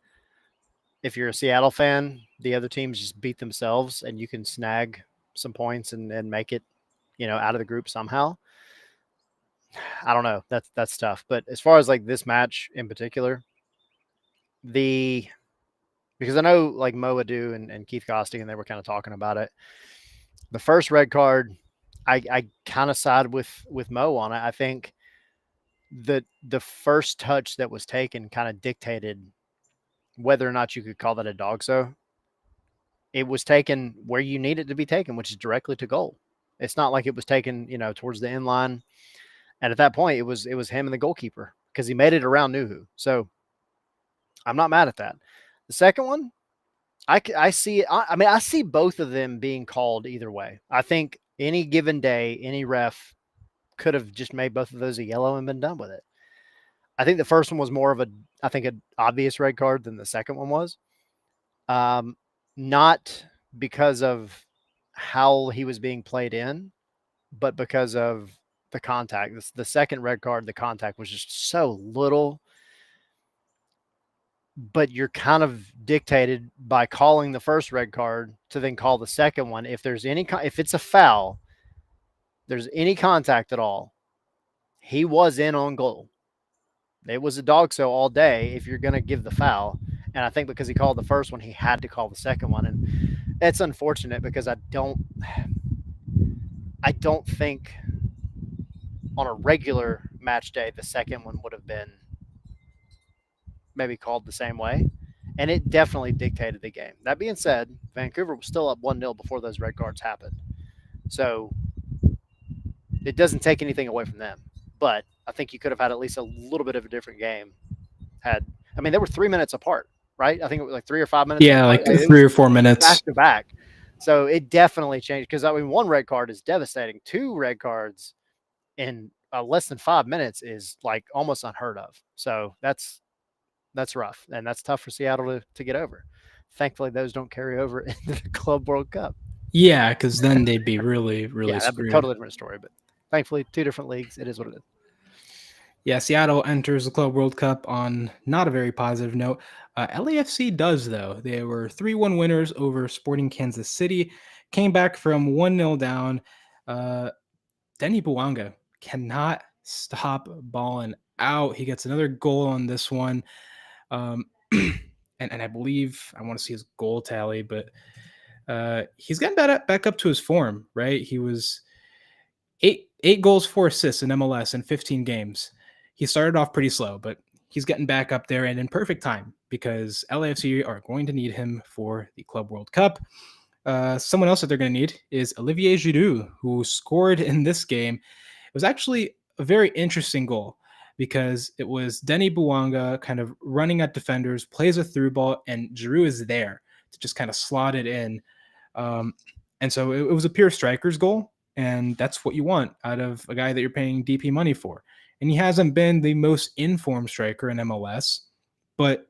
if you're a Seattle fan, the other teams just beat themselves and you can snag some points and make it, out of the group somehow. I don't know. That's tough. But as far as like this match in particular, the because I know like Mo Adu and Keith Costigan, they were kind of talking about it. The first red card, I kind of side with Mo on it. I think the first touch that was taken kind of dictated whether or not you could call that a dog so. It was taken where you need it to be taken, which is directly to goal. It's not like it was taken, towards the end line. And at that point, it was him and the goalkeeper because he made it around Nuhu. So I'm not mad at that. The second one, I see. I mean, I see both of them being called either way. I think any given day, any ref could have just made both of those a yellow and been done with it. I think the first one was more of an obvious red card than the second one was. Um, Not because of how he was being played in, but because of the contact. The second red card, the contact was just so little, but you're kind of dictated by calling the first red card to then call the second one. If it's a foul, there's any contact at all, he was in on goal. It was a dog so all day if you're going to give the foul. And I think because he called the first one, he had to call the second one. And it's unfortunate because I don't think on a regular match day the second one would have been maybe called the same way. And it definitely dictated the game. That being said, Vancouver was still up 1-0 before those red cards happened. So it doesn't take anything away from them. But I think you could have had at least a little bit of a different game. They were 3 minutes apart, right? I think it was like 3 or 5 minutes Yeah, apart. like It three was or four back minutes. to back. So it definitely changed because one red card is devastating. Two red cards in less than 5 minutes is like almost unheard of. So that's rough and that's tough for Seattle to get over. Thankfully, those don't carry over into the Club World Cup. Yeah, because then they'd be really, really Yeah, that'd be a screwed. totally different story. But thankfully, two different leagues. It is what it is. Yeah, Seattle enters the Club World Cup on not a very positive note. LAFC does, though. They were 3-1 winners over Sporting Kansas City, came back from 1-0 down. Uh, Denny Buwanga cannot stop balling out. He gets another goal on this one. Um, and I believe I want to see his goal tally, but he's getting back up to his form, right? He was eight goals, 4 assists in MLS in 15 games. He started off pretty slow, but he's getting back up there and in perfect time because LAFC are going to need him for the Club World Cup. Someone else that they're going to need is Olivier Giroud, who scored in this game. It was actually a very interesting goal because it was Denny Buwanga kind of running at defenders, plays a through ball, and Giroud is there to just kind of slot it in. Um, and so it was a pure striker's goal. And that's what you want out of a guy that you're paying DP money for. And he hasn't been the most informed striker in MLS. But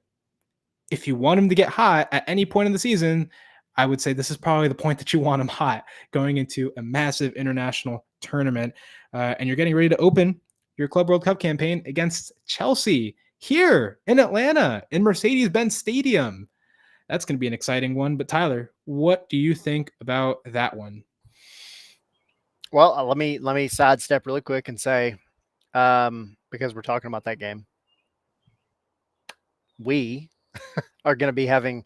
if you want him to get hot at any point in the season, I would say this is probably the point that you want him hot going into a massive international tournament. And you're getting ready to open your Club World Cup campaign against Chelsea here in Atlanta in Mercedes-Benz Stadium. That's going to be an exciting one. But Tyler, what do you think about that one? Well, let me sidestep really quick and say, because we're talking about that game, we are going to be having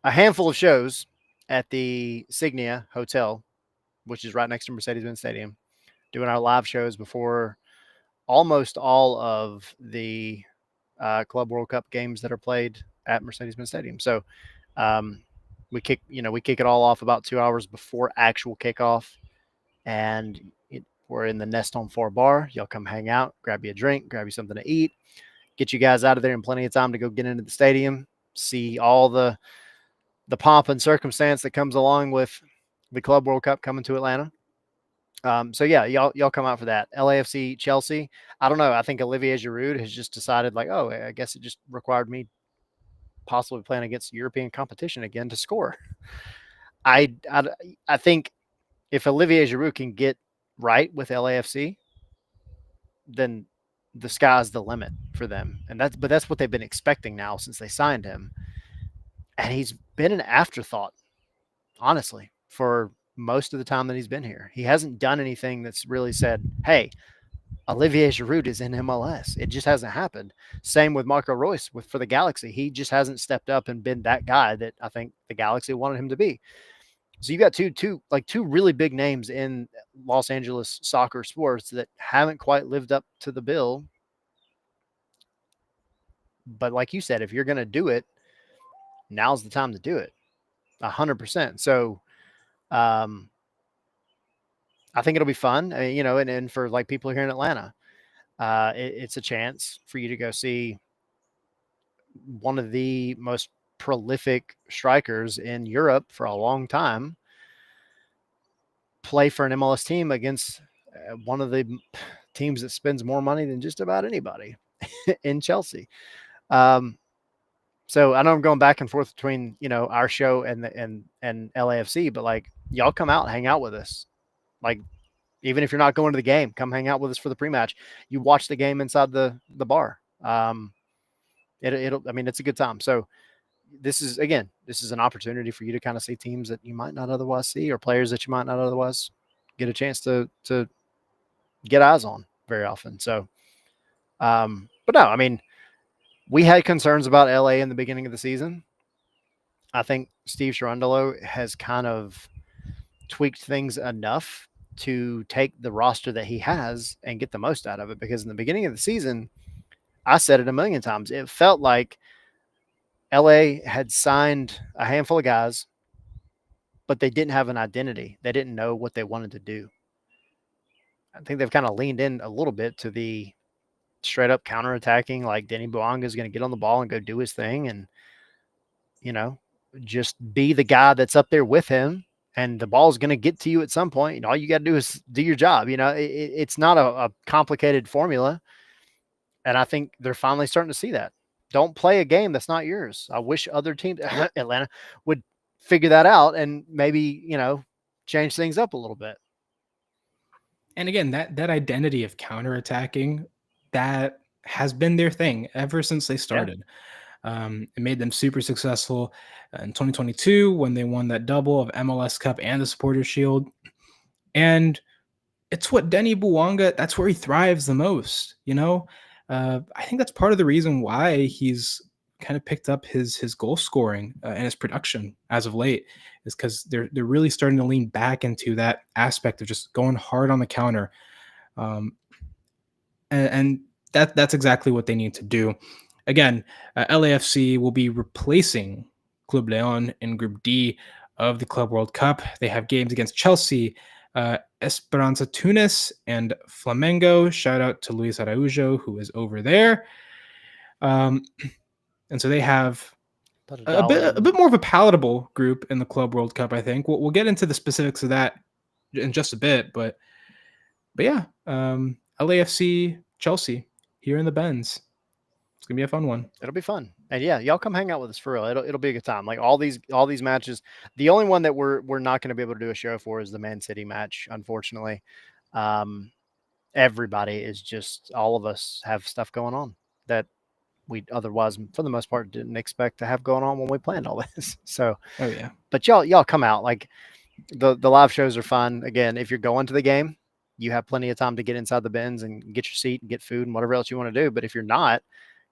a handful of shows at the Signia Hotel, which is right next to Mercedes-Benz Stadium, doing our live shows before almost all of the Club World Cup games that are played at Mercedes-Benz Stadium. So um, we kick it all off about 2 hours before actual kickoff, and we're in the Nest on 4 bar. Y'all come hang out, grab you a drink, grab you something to eat, get you guys out of there in plenty of time to go get into the stadium, see all the pomp and circumstance that comes along with the Club World Cup coming to Atlanta. So yeah, y'all come out for that. LAFC Chelsea. I don't know. I think Olivier Giroud has just decided like, oh, I guess it just required me possibly playing against European competition again to score. I I, I think if Olivier Giroud can get right with LAFC, then the sky's the limit for them. And that's what they've been expecting now since they signed him. And he's been an afterthought, honestly, for most of the time that he's been here. He hasn't done anything that's really said, hey, Olivier Giroud is in MLS. It just hasn't happened. Same with Marco Reus for the Galaxy. He just hasn't stepped up and been that guy that I think the Galaxy wanted him to be. So you got two really big names in Los Angeles soccer sports that haven't quite lived up to the bill. But like you said, if you're going to do it, now's the time to do it. 100%. So um, I think it'll be fun, and for like people here in Atlanta, it's a chance for you to go see one of the most prolific strikers in Europe for a long time play for an MLS team against one of the teams that spends more money than just about anybody in Chelsea. Um, so I know I'm going back and forth between our show and LAFC, but like y'all come out and hang out with us. Like even if you're not going to the game, come hang out with us for the pre-match. You watch the game inside the bar. It'll I mean it's a good time. So this is an opportunity for you to kind of see teams that you might not otherwise see or players that you might not otherwise get a chance to get eyes on very often. So but no, I mean we had concerns about LA in the beginning of the season. I think Steve Cherundolo has kind of tweaked things enough to take the roster that he has and get the most out of it, because in the beginning of the season, I said it a million times, it felt like LA had signed a handful of guys, but they didn't have an identity. They didn't know what they wanted to do. I think they've kind of leaned in a little bit to the straight up counterattacking, like Denny Bouanga is going to get on the ball and go do his thing and, you know, just be the guy that's up there with him. And the ball's going to get to you at some point. All you got to do is do your job. It's not a complicated formula. And I think they're finally starting to see that. Don't play a game that's not yours. I wish other teams, Atlanta, would figure that out and maybe, change things up a little bit. And again, that identity of counterattacking, that has been their thing ever since they started. It made them super successful in 2022 when they won that double of MLS Cup and the Supporters Shield. And it's what Denny Bouanga, that's where he thrives the most, I think that's part of the reason why he's kind of picked up his goal scoring and his production as of late, is because they're really starting to lean back into that aspect of just going hard on the counter, and that's exactly what they need to do. Again, LAFC will be replacing Club Leon in Group D of the Club World Cup. They have games against Chelsea, Esperanza Tunis, and Flamengo. Shout out to Luis Araujo, who is over there. And so they have a bit more of a palatable group in the Club World Cup, I think. We'll get into the specifics of that in just a bit, but yeah, LAFC Chelsea here in the Benz. It's gonna be a fun one. It'll be fun, and yeah, y'all come hang out with us for real. It'll be a good time. Like all these matches. The only one that we're not going to be able to do a show for is the Man City match. Unfortunately, everybody is just, all of us have stuff going on that we otherwise, for the most part, didn't expect to have going on when we planned all this. So, oh yeah, but y'all come out. Like the live shows are fun. Again, if you're going to the game, you have plenty of time to get inside the bins and get your seat and get food and whatever else you want to do. But if you're not,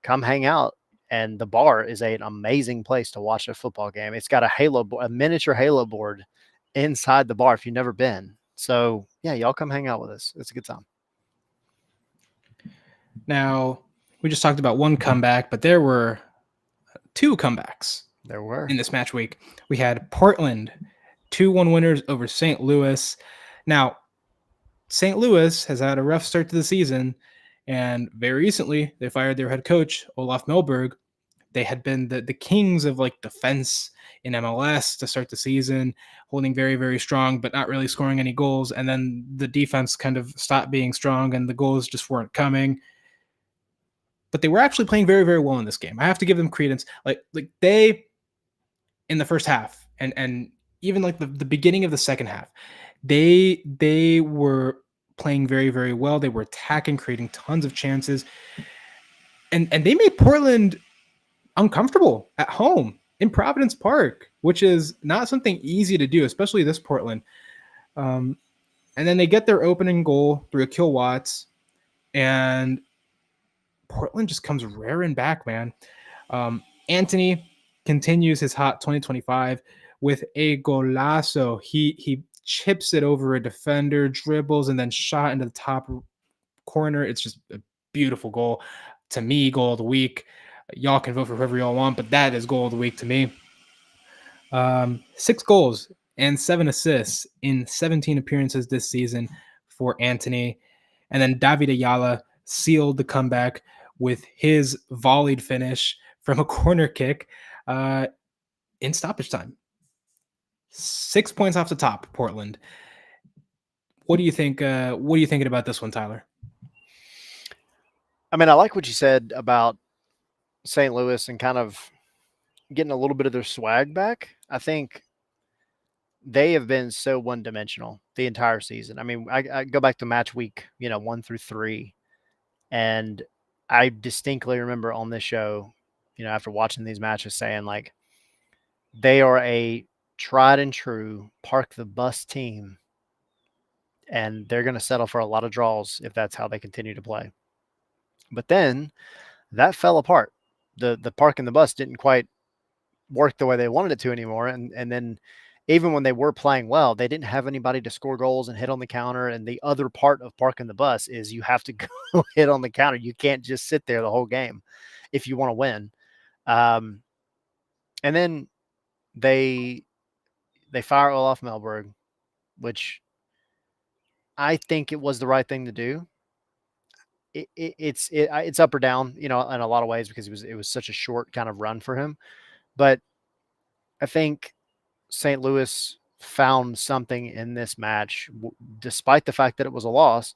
come hang out. And the bar is an amazing place to watch a football game. It's got a miniature Halo board inside the bar if you've never been. So yeah, y'all come hang out with us. It's a good time. Now, We just talked about one comeback, but there were two comebacks There were. in this match week. We had Portland 2-1 winners over St. Louis. Now, St. Louis has had a rough start to the season, and very recently they fired their head coach, Olaf Melberg. They had been the kings of like defense in MLS to start the season, holding very, very strong, but not really scoring any goals. And then the defense kind of stopped being strong and the goals just weren't coming. But they were actually playing very, very well in this game. I have to give them credence. Like they in the first half and even like the beginning of the second half, they were playing very, very well. They were attacking, creating tons of chances. And they made Portland uncomfortable at home in Providence Park, which is not something easy to do, especially this Portland. Um, and then they get their opening goal through Akil Watts, and Portland just comes raring back, man. Anthony continues his hot 2025 with a golazo. He chips it over a defender, dribbles, and then shot into the top corner. It's just a beautiful goal. To me, goal of the week. Y'all can vote for whoever y'all want, but that is goal of the week to me. 6 goals and 7 assists in 17 appearances this season for Anthony. And then David Ayala sealed the comeback with his volleyed finish from a corner kick in stoppage time. 6 points off the top, Portland. What do you think? What are you thinking about this one, Tyler? I mean, I like what you said about St. Louis and kind of getting a little bit of their swag back. I think they have been so one-dimensional the entire season. I mean, I go back to match week, 1 through 3, and I distinctly remember on this show, after watching these matches, saying like they are a tried and true park the bus team, and they're going to settle for a lot of draws if that's how they continue to play. But then that fell apart. The park and the bus didn't quite work the way they wanted it to anymore. And then even when they were playing well, they didn't have anybody to score goals and hit on the counter. And the other part of parking the bus is you have to go hit on the counter. You can't just sit there the whole game if you want to win. And then they fire Olaf Melberg, which I think it was the right thing to do. It's up or down, in a lot of ways because it was such a short kind of run for him. But I think St. Louis found something in this match, despite the fact that it was a loss,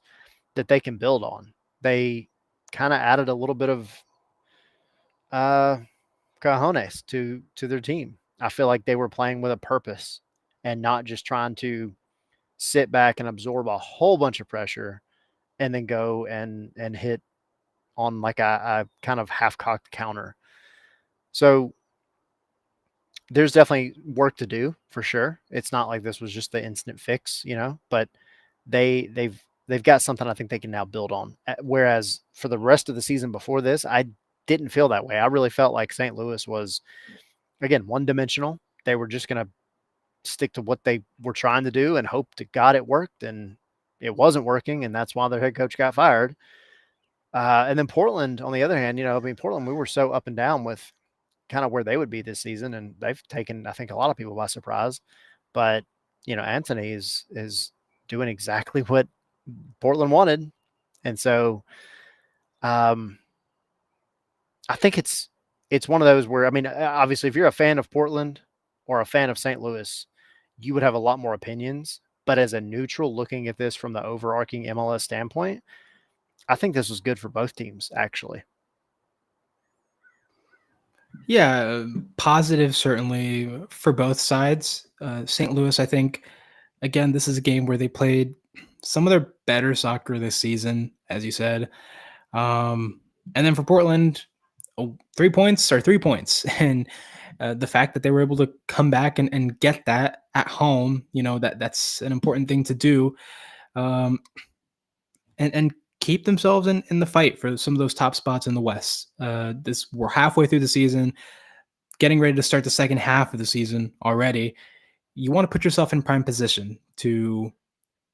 that they can build on. They kind of added a little bit of cojones to their team. I feel like they were playing with a purpose and not just trying to sit back and absorb a whole bunch of pressure and then go and hit on like a kind of half-cocked counter. So there's definitely work to do for sure. It's not like this was just the instant fix, but they've got something I think they can now build on. Whereas for the rest of the season before this, I didn't feel that way. I really felt like St. Louis was, again, one-dimensional. They were just going to stick to what they were trying to do and hope to God it worked, and it wasn't working, and that's why their head coach got fired. And then Portland, on the other hand, Portland, we were so up and down with kind of where they would be this season, and they've taken, I think, a lot of people by surprise. But Anthony is doing exactly what Portland wanted, and so I think it's one of those where, I mean, obviously, if you're a fan of Portland or a fan of St. Louis, you would have a lot more opinions. But as a neutral looking at this from the overarching MLS standpoint, I think this was good for both teams, actually. Yeah, positive certainly for both sides. St. Louis, I think, again, this is a game where they played some of their better soccer this season, as you said. And then for Portland, 3 points are 3 points. And the fact that they were able to come back and get that at home, that's an important thing to do. And keep themselves in the fight for some of those top spots in the West. We're halfway through the season, getting ready to start the second half of the season already. You want to put yourself in prime position to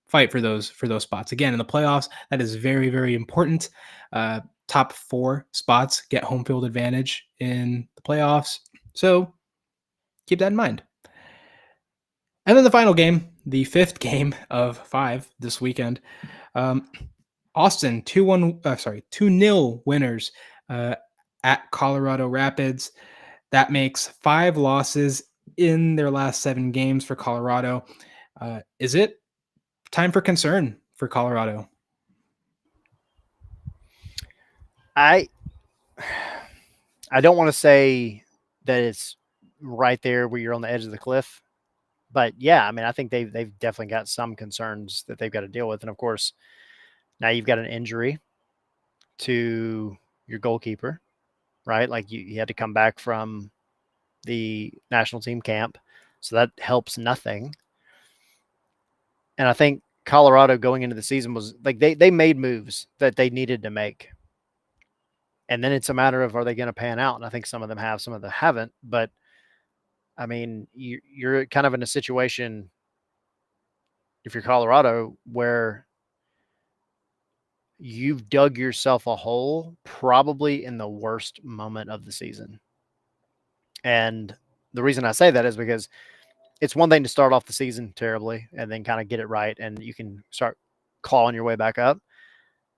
fight for those spots. Again, in the playoffs, that is very, very important. Top top 4 spots get home field advantage in the playoffs. So keep that in mind. And then the final game, the 5th game of 5 this weekend. Um, Austin 2-0 winners uh, at Colorado Rapids. That makes 5 losses in their last 7 games for Colorado. Is it time for concern for Colorado? I I don't want to say that it's right there where you're on the edge of the cliff, but yeah, I mean, I think they've definitely got some concerns that they've got to deal with, and of course, now you've got an injury to your goalkeeper, right? Like you had to come back from the national team camp, so that helps nothing. And I think Colorado going into the season was like they made moves that they needed to make. And then it's a matter of, are they going to pan out? And I think some of them have, some of them haven't. But I mean, you're kind of in a situation, if you're Colorado, where you've dug yourself a hole probably in the worst moment of the season. And the reason I say that is because it's one thing to start off the season terribly and then kind of get it right and you can start clawing your way back up.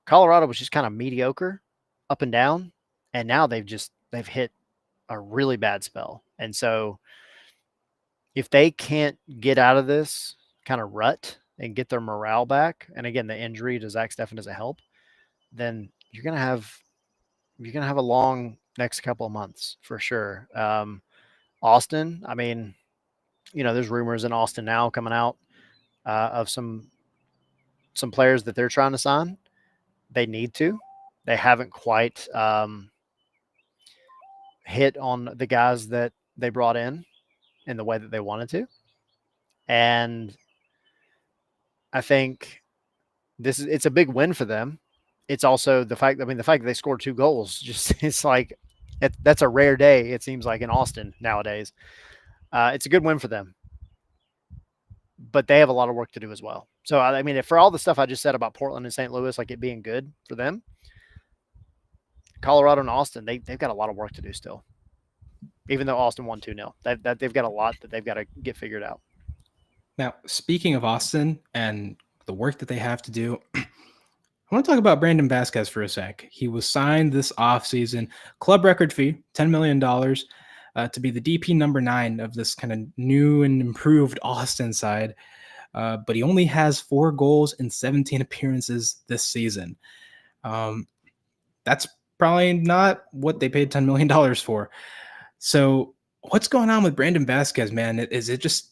Colorado was just kind of mediocre up and down, and now they've hit a really bad spell. And so if they can't get out of this kind of rut and get their morale back, and again, the injury to Zach Steffen doesn't help, then you're gonna have a long next couple of months for sure. Austin, I mean, there's rumors in Austin now coming out of some players that they're trying to sign. They need to. They haven't quite hit on the guys that they brought in the way that they wanted to. And I think it's a big win for them. It's also the fact that they scored 2 goals, just it's like that's a rare day, it seems like, in Austin nowadays. It's a good win for them, but they have a lot of work to do as well. So I mean, for all the stuff I just said about Portland and St. Louis, like it being good for them, Colorado and Austin, they've got a lot of work to do still. Even though Austin won 2-0, they've got a lot that they've got to get figured out. Now, speaking of Austin and the work that they have to do, I want to talk about Brandon Vasquez for a sec. He was signed this offseason, club record fee, $10 million, to be the DP number 9 of this kind of new and improved Austin side. But he only has 4 goals in 17 appearances this season. That's probably not what they paid $10 million for. So what's going on with Brandon Vasquez, man? Is it just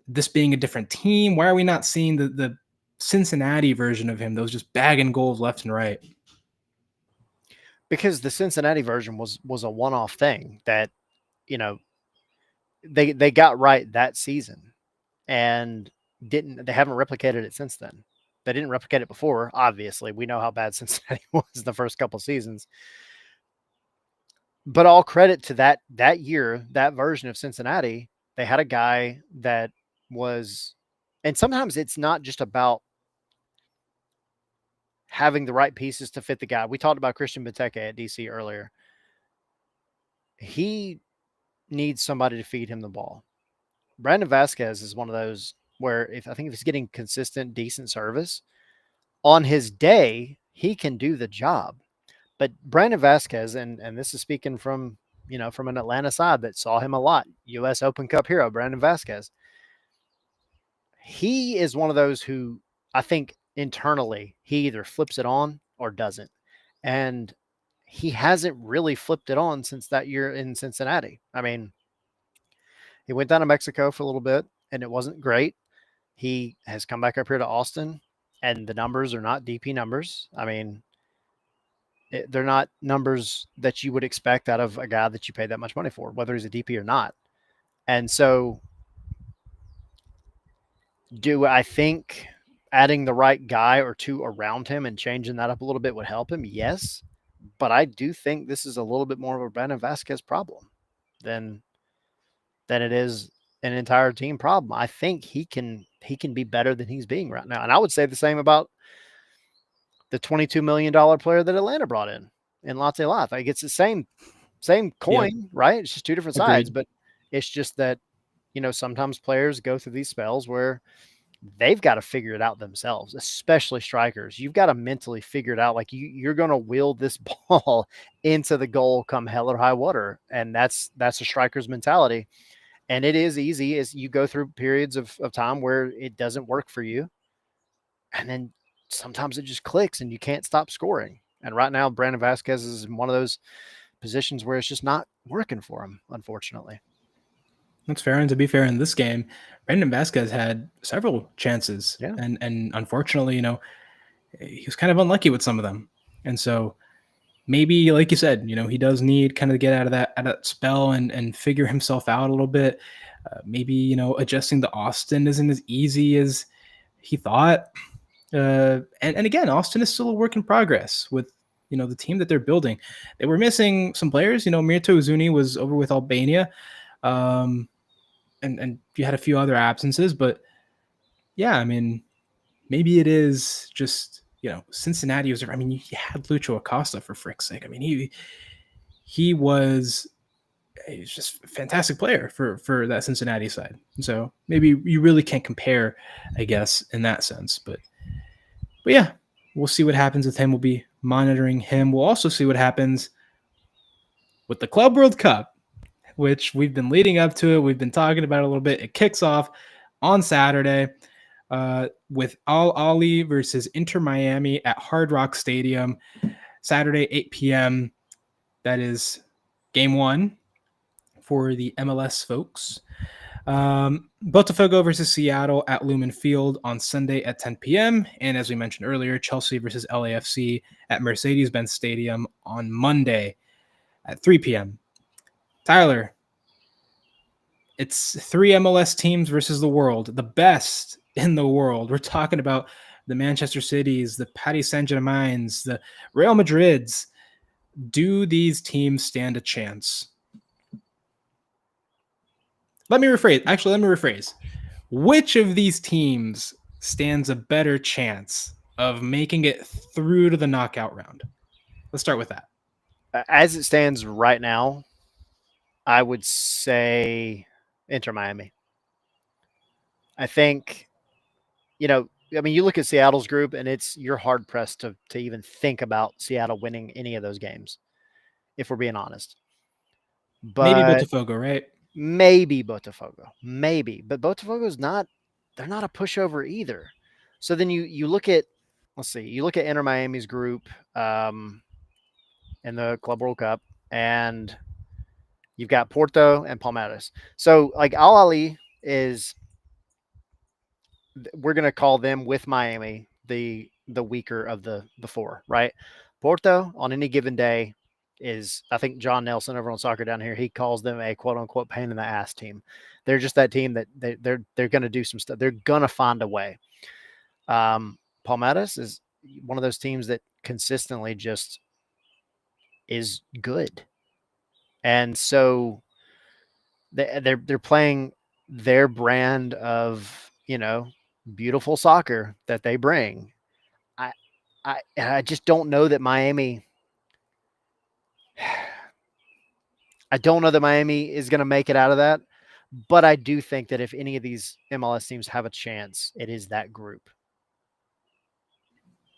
this being a different team? Why are we not seeing the Cincinnati version of him, those just bagging goals left and right? Because the Cincinnati version was a one-off thing that, you know, they got right that season and they haven't replicated it since then. They didn't replicate it before, obviously. We know how bad Cincinnati was the first couple seasons. But all credit to that year, that version of Cincinnati, they had a guy that was, and sometimes it's not just about having the right pieces to fit the guy. We talked about Christian Benteke at DC earlier. He needs somebody to feed him the ball. Brandon Vasquez is one of those where if he's getting consistent, decent service on his day, he can do the job. But Brandon Vasquez, and this is speaking from from an Atlanta side that saw him a lot, U.S. Open Cup hero Brandon Vasquez. He is one of those who I think internally he either flips it on or doesn't, and he hasn't really flipped it on since that year in Cincinnati. I mean, he went down to Mexico for a little bit, and it wasn't great. He has come back up here to Austin, and the numbers are not DP numbers. I mean, they're not numbers that you would expect out of a guy that you pay that much money for, whether he's a DP or not. And so, do I think adding the right guy or two around him and changing that up a little bit would help him? Yes. But I do think this is a little bit more of a Brandon Vasquez problem than it is an entire team problem. I think he can be better than he's being right now. And I would say the same about the $22 million player that Atlanta brought in. in Latte Life. Like it's the same Yep. coin, right? It's just two different sides, Agreed. but it's just that sometimes players go through these spells where they've got to figure it out themselves, especially strikers. You've got to mentally figure it out. Like you're going to will this ball into the goal come hell or high water. And that's a striker's mentality. And it is easy as you go through periods of time where it doesn't work for you. And then sometimes it just clicks and you can't stop scoring. And right now, Brandon Vasquez is in one of those positions where it's just not working for him, unfortunately. That's fair. And to be fair, in this game, Brandon Vasquez had several chances, Yeah. and unfortunately, he was kind of unlucky with some of them. And so maybe, like you said, he does need kind of to get out of that spell and figure himself out a little bit. Maybe adjusting to Austin isn't as easy as he thought. And again, Austin is still a work in progress with the team that they're building. They were missing some players. Mirto Uzuni was over with Albania. And you had a few other absences, but yeah, I mean, maybe it is just Cincinnati was. I mean, you had Lucho Acosta, for frick's sake. I mean, he's just a fantastic player for that Cincinnati side. And so maybe you really can't compare, I guess, in that sense. But yeah, we'll see what happens with him. We'll be monitoring him. We'll also see what happens with the Club World Cup, which we've been leading up to it. We've been talking about it a little bit. It kicks off on Saturday with Al Ali versus Inter Miami at Hard Rock Stadium, Saturday, 8 p.m. That is game one for the MLS folks. Botafogo versus Seattle at Lumen Field on Sunday at 10 p.m. And as we mentioned earlier, Chelsea versus LAFC at Mercedes-Benz Stadium on Monday at 3 p.m. Tyler, it's three MLS teams versus the world, the best in the world. We're talking about the Manchester Cities, the Paris Saint-Germains, the Real Madrids. Do these teams stand a chance? Let me rephrase. Which of these teams stands a better chance of making it through to the knockout round? Let's start with that. As it stands right now, I would say Inter Miami. I think, I mean, you look at Seattle's group, and you're hard pressed to even think about Seattle winning any of those games, if we're being honest. Maybe But Botafogo, right? maybe Botafogo, maybe, but Botafogo's not. They're not a pushover either. So then you look at, let's see, you look at Inter Miami's group in the Club World Cup, and you've got Porto and Palmeiras. So like Al Ali is, we're gonna call them with Miami the weaker of the four, right? Porto on any given day is, I think John Nelson over on Soccer Down Here, he calls them a quote unquote pain in the ass team. They're just that team that they're gonna do some stuff. They're gonna find a way. Palmeiras is one of those teams that consistently just is good, and so they're playing their brand of beautiful soccer that they bring. I I just don't know that Miami. I don't know that Miami is going to make it out of that, but I do think that if any of these MLS teams have a chance, it is that group.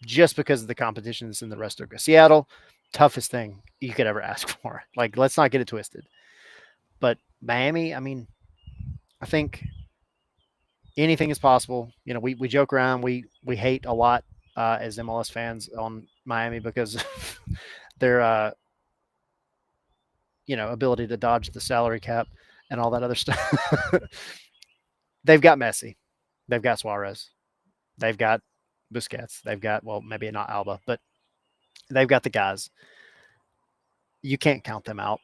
Just because of the competition that's in the rest of Seattle, toughest thing you could ever ask for. Like, let's not get it twisted. But Miami, I mean, I think anything is possible. We joke around, we hate a lot as MLS fans on Miami because their ability to dodge the salary cap and all that other stuff. They've got Messi, they've got Suarez, they've got Busquets, they've got, well, maybe not Alba, but they've got the guys. You can't count them out.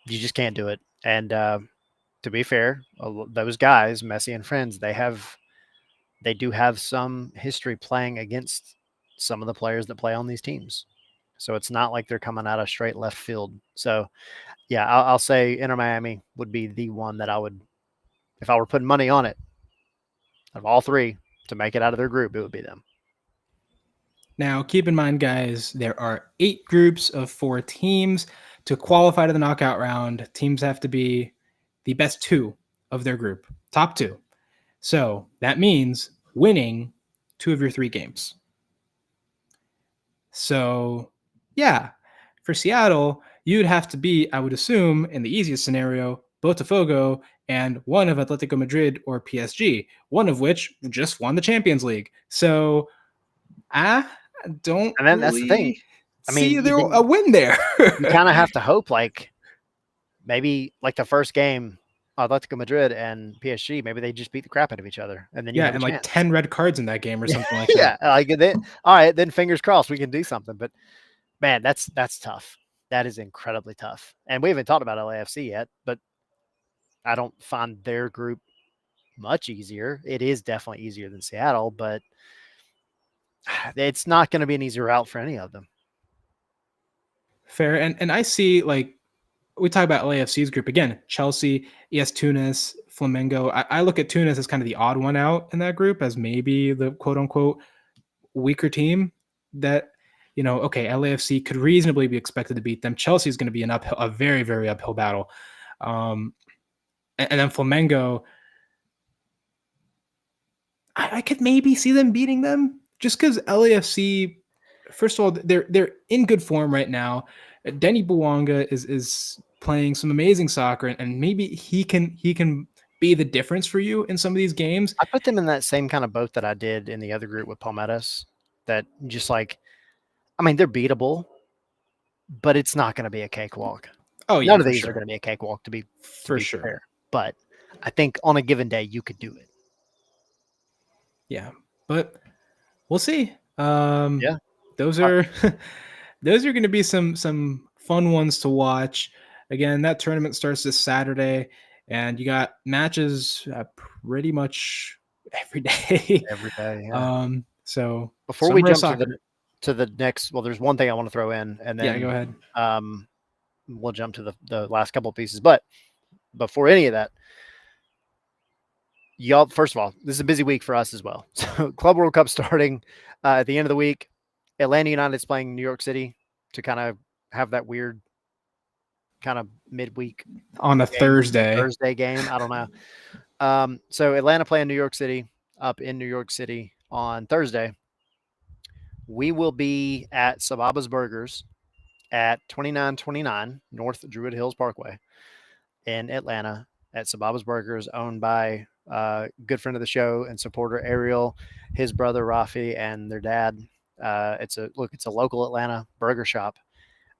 You just can't do it. And to be fair, those guys, Messi and friends, they do have some history playing against some of the players that play on these teams. So it's not like they're coming out of straight left field. So yeah, I'll say Inter Miami would be the one that I would, if I were putting money on it, of all three to make it out of their group, it would be them. Now, keep in mind, guys, there are 8 groups of 4 teams. To qualify to the knockout round, teams have to be the best 2 of their group, top 2. So that means winning 2 of your 3 games. So, yeah, for Seattle, you'd have to be, I would assume, in the easiest scenario, Botafogo and one of Atletico Madrid or PSG, one of which just won the Champions League. So, I don't And then that's the thing. really I mean, see there a win there. you kind of have to hope like maybe like the first game, Atletico Madrid and PSG, maybe they just beat the crap out of each other, and then you Yeah, have a and like chance. 10 red cards in that game or something like Yeah, that. like then, all right, then fingers crossed we can do something. But man, that's tough. That is incredibly tough. And we haven't talked about LAFC yet, but I don't find their group much easier. It is definitely easier than Seattle, but it's not going to be an easy route for any of them. Fair. And I see, like, we talk about LAFC's group again, Chelsea, ES Tunis, Flamengo. I look at Tunis as kind of the odd one out in that group, as maybe the quote unquote weaker team that, okay, LAFC could reasonably be expected to beat them. Chelsea is going to be a very, very uphill battle. And then Flamengo, I could maybe see them beating them just because LAFC, first of all, they're in good form right now. Denny Bouanga is playing some amazing soccer, and maybe he can be the difference for you in some of these games. I put them in that same kind of boat that I did in the other group with Palmeiras. That just like, I mean, they're beatable, but it's not going to be a cakewalk. Oh yeah, None of for these are sure, going to be a cakewalk to for be sure. fair. But I think on a given day you could do it. Yeah, but we'll see. Yeah. Those Uh, are those are going to be some fun ones to watch. Again, that tournament starts this Saturday, and you got matches pretty much every day. every day. Yeah. So Before we some real jump soccer. to the next, well, there's one thing I want to throw in, and Yeah, go then ahead. we'll jump to the last couple of pieces. But before any of that, y'all, first of all, this is a busy week for us as well. So Club World Cup starting at the end of the week. Atlanta United's playing New York City to kind of have that weird kind of midweek On a Thursday. Thursday game. I don't know. So Atlanta playing New York City up in New York City on Thursday. We will be at Sababa's Burgers at 2929 North Druid Hills Parkway in Atlanta at Sababa's Burgers, owned by a good friend of the show and supporter Ariel, his brother Rafi, and their dad. It's a local Atlanta burger shop.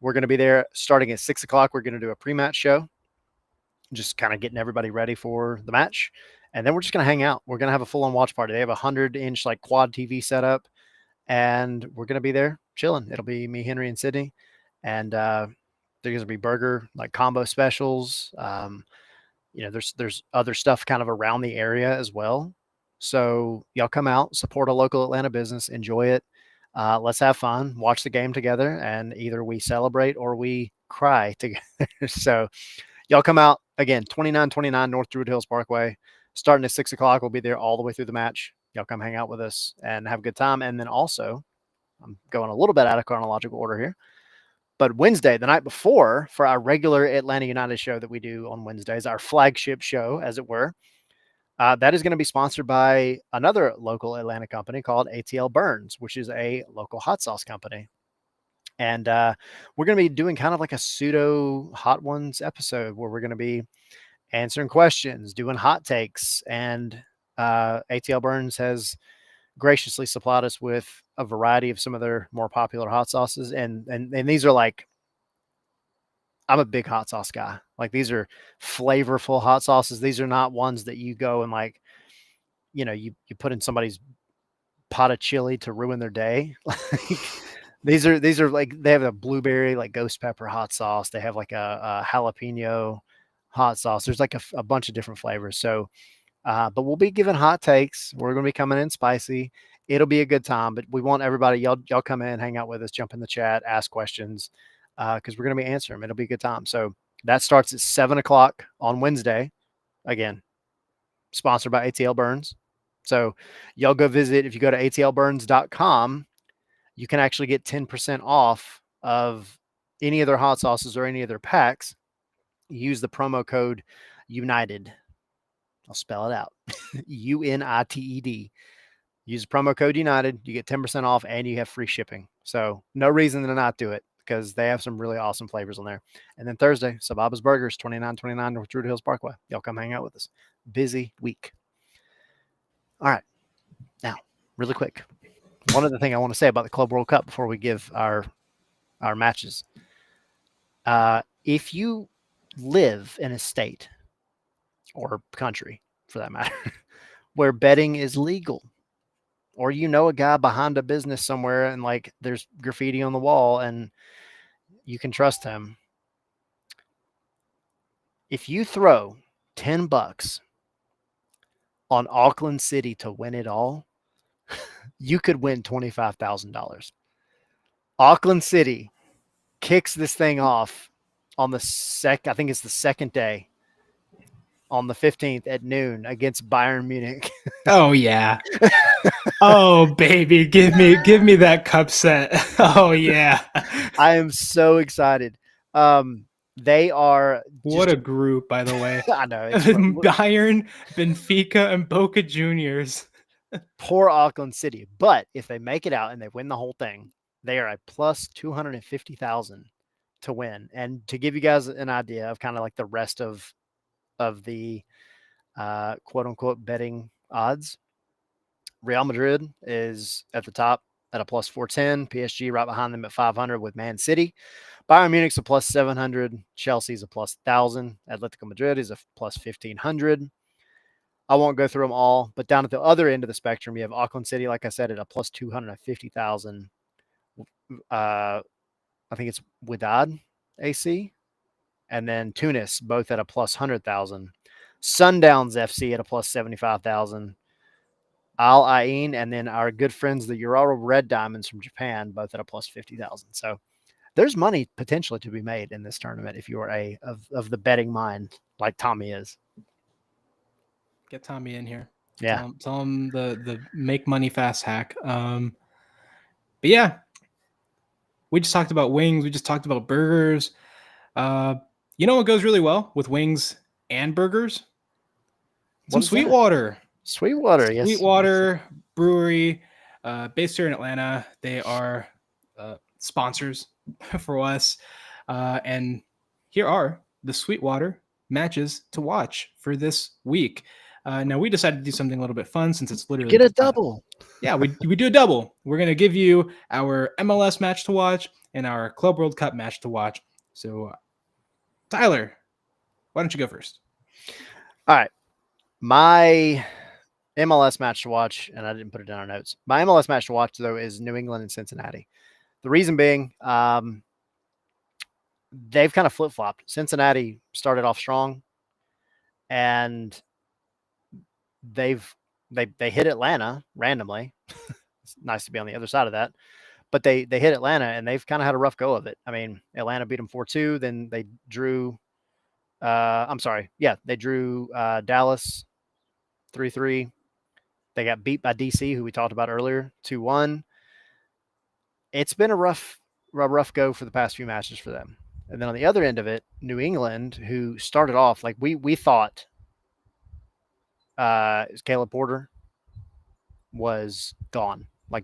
We're going to be there starting at 6 o'clock. We're going to do a pre-match show, just kind of getting everybody ready for the match. And then we're just going to hang out. We're going to have a full-on watch party. They have a 100-inch like quad TV set up, and we're going to be there chilling. It'll be me, Henry, and Sydney. And there's going to be burger like combo specials. There's other stuff kind of around the area as well. So y'all come out, support a local Atlanta business, enjoy it. Let's have fun, watch the game together, and either we celebrate or we cry together. So y'all come out again, 2929 North Druid Hills Parkway, starting at 6 o'clock. We'll be there all the way through the match. Y'all come hang out with us and have a good time. And then also, I'm going a little bit out of chronological order here, but Wednesday, the night before, for our regular Atlanta United show that we do on Wednesdays, our flagship show, as it were, that is going to be sponsored by another local Atlanta company called ATL Burns, which is a local hot sauce company. And we're going to be doing kind of like a pseudo Hot Ones episode where we're going to be answering questions, doing hot takes. And ATL Burns has graciously supplied us with a variety of some of their more popular hot sauces. And these are like, I'm a big hot sauce guy. Like these are flavorful hot sauces. These are not ones that you go and like, you put in somebody's pot of chili to ruin their day. Like these are like, they have a blueberry, like ghost pepper hot sauce. They have like a jalapeno hot sauce. There's like a bunch of different flavors. So, but we'll be giving hot takes. We're going to be coming in spicy. It'll be a good time, but we want everybody, y'all come in, hang out with us, jump in the chat, ask questions, because we're going to be answering them. It'll be a good time. So that starts at 7 o'clock on Wednesday. Again, sponsored by ATL Burns. So y'all go visit. If you go to atlburns.com, you can actually get 10% off of any of their hot sauces or any of their packs. Use the promo code United. I'll spell it out. UNITED. Use the promo code United. You get 10% off and you have free shipping. So no reason to not do it because they have some really awesome flavors on there. And then Thursday, Sababa's Burgers, 2929 North Druid Hills Parkway. Y'all come hang out with us. Busy week. All right. Now, really quick. One other thing I want to say about the Club World Cup before we give our matches. If you live in a state or country, for that matter, where betting is legal, or you know a guy behind a business somewhere and like there's graffiti on the wall and you can trust him, if you throw $10 on Auckland City to win it all, you could win $25,000. Auckland City kicks this thing off on the I think it's the second day, on the 15th at noon against Bayern Munich. Oh yeah. Oh baby, give me that cup set. Oh yeah. I am so excited. They are What a group, by the way. I know. Bayern, Benfica, and Boca Juniors. Poor Auckland City. But if they make it out and they win the whole thing, they are a plus 250,000 to win. And to give you guys an idea of kind of like the rest of the quote unquote betting odds, Real Madrid is at the top at a plus 410. PSG right behind them at 500 with Man City. Bayern Munich's a plus 700. Chelsea's a plus 1,000. Atletico Madrid is a plus 1,500. I won't go through them all, but down at the other end of the spectrum, you have Auckland City, like I said, at a plus 250,000. I think it's Wydad AC. And then Tunis, both at a plus 100,000. Sundowns FC at a plus 75,000. Al Ain, and then our good friends, the Urara Red Diamonds from Japan, both at a plus 50,000. So there's money potentially to be made in this tournament if you are of the betting mind like Tommy is. Get Tommy in here. Yeah. Tell him the make money fast hack. But yeah, we just talked about wings. We just talked about burgers. You know what goes really well with wings and burgers? Some Sweetwater. Sweetwater, yes. Sweetwater Brewery, based here in Atlanta. They are sponsors for us. And here are the Sweetwater matches to watch for this week. Now, we decided to do something a little bit fun since it's literally... Get a double. Yeah, we do a double. We're going to give you our MLS match to watch and our Club World Cup match to watch. So, Tyler, why don't you go first? All right. My MLS match to watch, and I didn't put it in our notes. My MLS match to watch, though, is New England and Cincinnati. The reason being, they've kind of flip-flopped. Cincinnati started off strong, and they hit Atlanta randomly. It's nice to be on the other side of that. But they hit Atlanta, and they've kind of had a rough go of it. I mean, Atlanta beat them 4-2. Then they drew they drew Dallas 3-3. They got beat by DC, who we talked about earlier, 2-1. It's been a rough go for the past few matches for them. And then on the other end of it, New England, who started off like we thought Caleb Porter was gone. They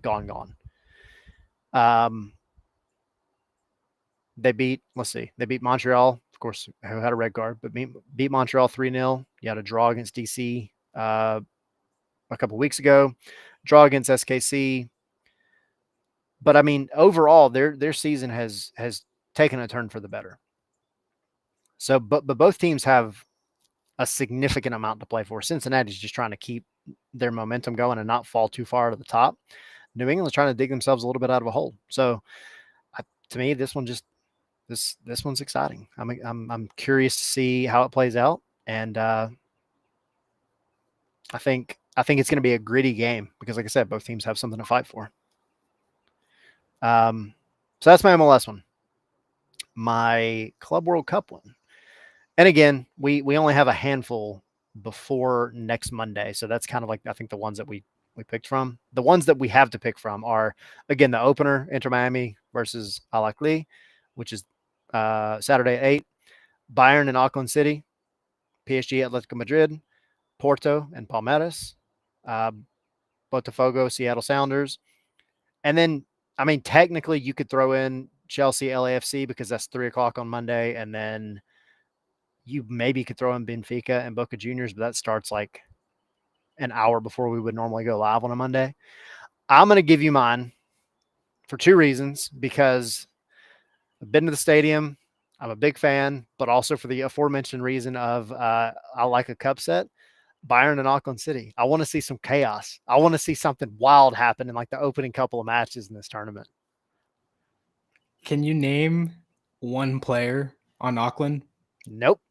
beat Montreal, of course, who had a red card, but beat Montreal 3-0. You had a draw against DC a couple weeks ago, draw against SKC. But I mean, overall, their season has taken a turn for the better. So, but both teams have a significant amount to play for. Cincinnati's just trying to keep their momentum going and not fall too far to the top. New England's trying to dig themselves a little bit out of a hole. So, to me, this one's exciting. I'm curious to see how it plays out, and I think it's going to be a gritty game because, like I said, both teams have something to fight for. So that's my MLS one. My Club World Cup one, and again, we only have a handful before next Monday, so that's kind of like I think the ones that we we picked from. The ones that we have to pick from are, again, the opener, Inter Miami versus Al Ahly, which is Saturday at 8. Bayern and Auckland City, PSG, Atletico Madrid, Porto and Palmeiras, uh, Botafogo, Seattle Sounders. And then, I mean, technically you could throw in Chelsea, LAFC because that's 3 o'clock on Monday. And then you maybe could throw in Benfica and Boca Juniors, but that starts like an hour before we would normally go live on a Monday. I'm going to give you mine for 2 reasons, because I've been to the stadium. I'm a big fan, but also for the aforementioned reason of I like a cup set. Bayern and Auckland City. I want to see some chaos. I want to see something wild happen in like the opening couple of matches in this tournament. Can you name one player on Auckland? Nope.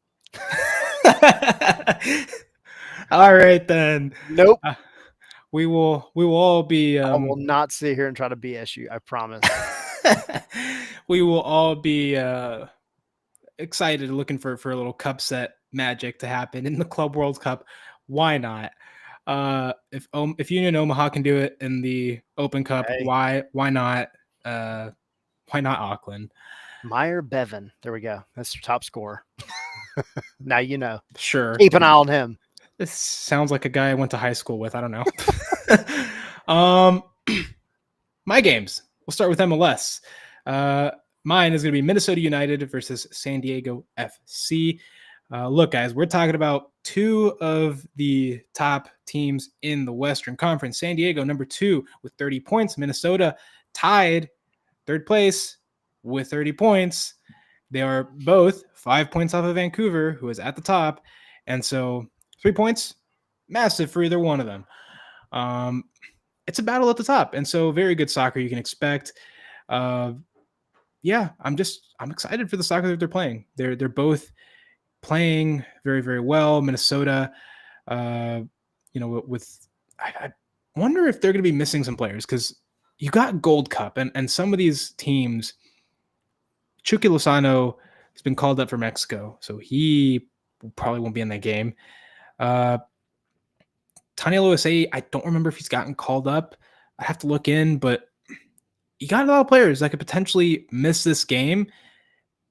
All right then. Nope. We will all be I will not sit here and try to BS you. I promise. we will all be excited, looking for a little cup set magic to happen in the Club World Cup. Why not? If Union Omaha can do it in the Open Cup, Hey. why not? Why not Auckland? Meyer Bevan. There we go. That's your top scorer. Now you know. Sure. Keep an eye on him. This sounds like a guy I went to high school with. I don't know. My games. We'll start with MLS. Mine is going to be Minnesota United versus San Diego FC. Look, guys, we're talking about two of the top teams in the Western Conference. San Diego, number 2 with 30 points. Minnesota tied third place with 30 points. They are both 5 points off of Vancouver, who is at the top. And so 3 points, massive for either one of them. It's a battle at the top. And so very good soccer you can expect. Yeah, I'm excited for the soccer that they're playing. They're both playing very, very well. Minnesota, I wonder if they're going to be missing some players, because you got Gold Cup and some of these teams. Chucky Lozano has been called up for Mexico, so he probably won't be in that game. Tanya USA, I don't remember if he's gotten called up. I have to look in, but you got a lot of players that could potentially miss this game,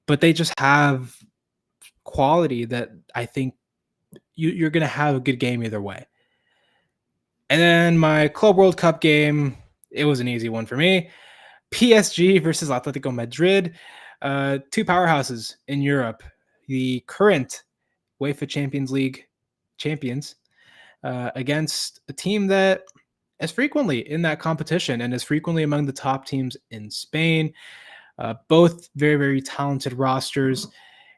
but they just have quality that I think you're going to have a good game either way. And then my Club World Cup game, it was an easy one for me. PSG versus Atletico Madrid, 2 powerhouses in Europe, the current UEFA Champions League champions, against a team that is frequently in that competition and is frequently among the top teams in Spain. Both very, very talented rosters.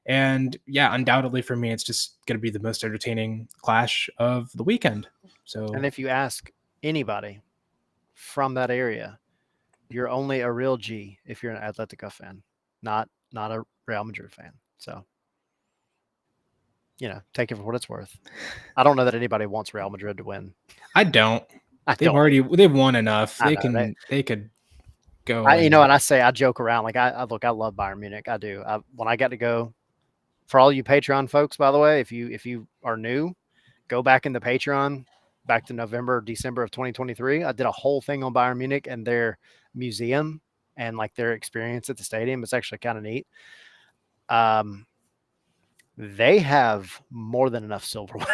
And yeah, undoubtedly for me, it's just going to be the most entertaining clash of the weekend. So, And if you ask anybody from that area, you're only a real G if you're an Atletico fan, not a Real Madrid fan. So, take it for what it's worth. I don't know that anybody wants Real Madrid to win. I don't. They've won enough. They could go. And I joke around. Like I love Bayern Munich. I do. When I got to go, for all you Patreon folks, by the way, if you are new, go back in the Patreon back to November, December of 2023. I did a whole thing on Bayern Munich and their museum and like their experience at the stadium. It's actually kind of neat. They have more than enough silverware.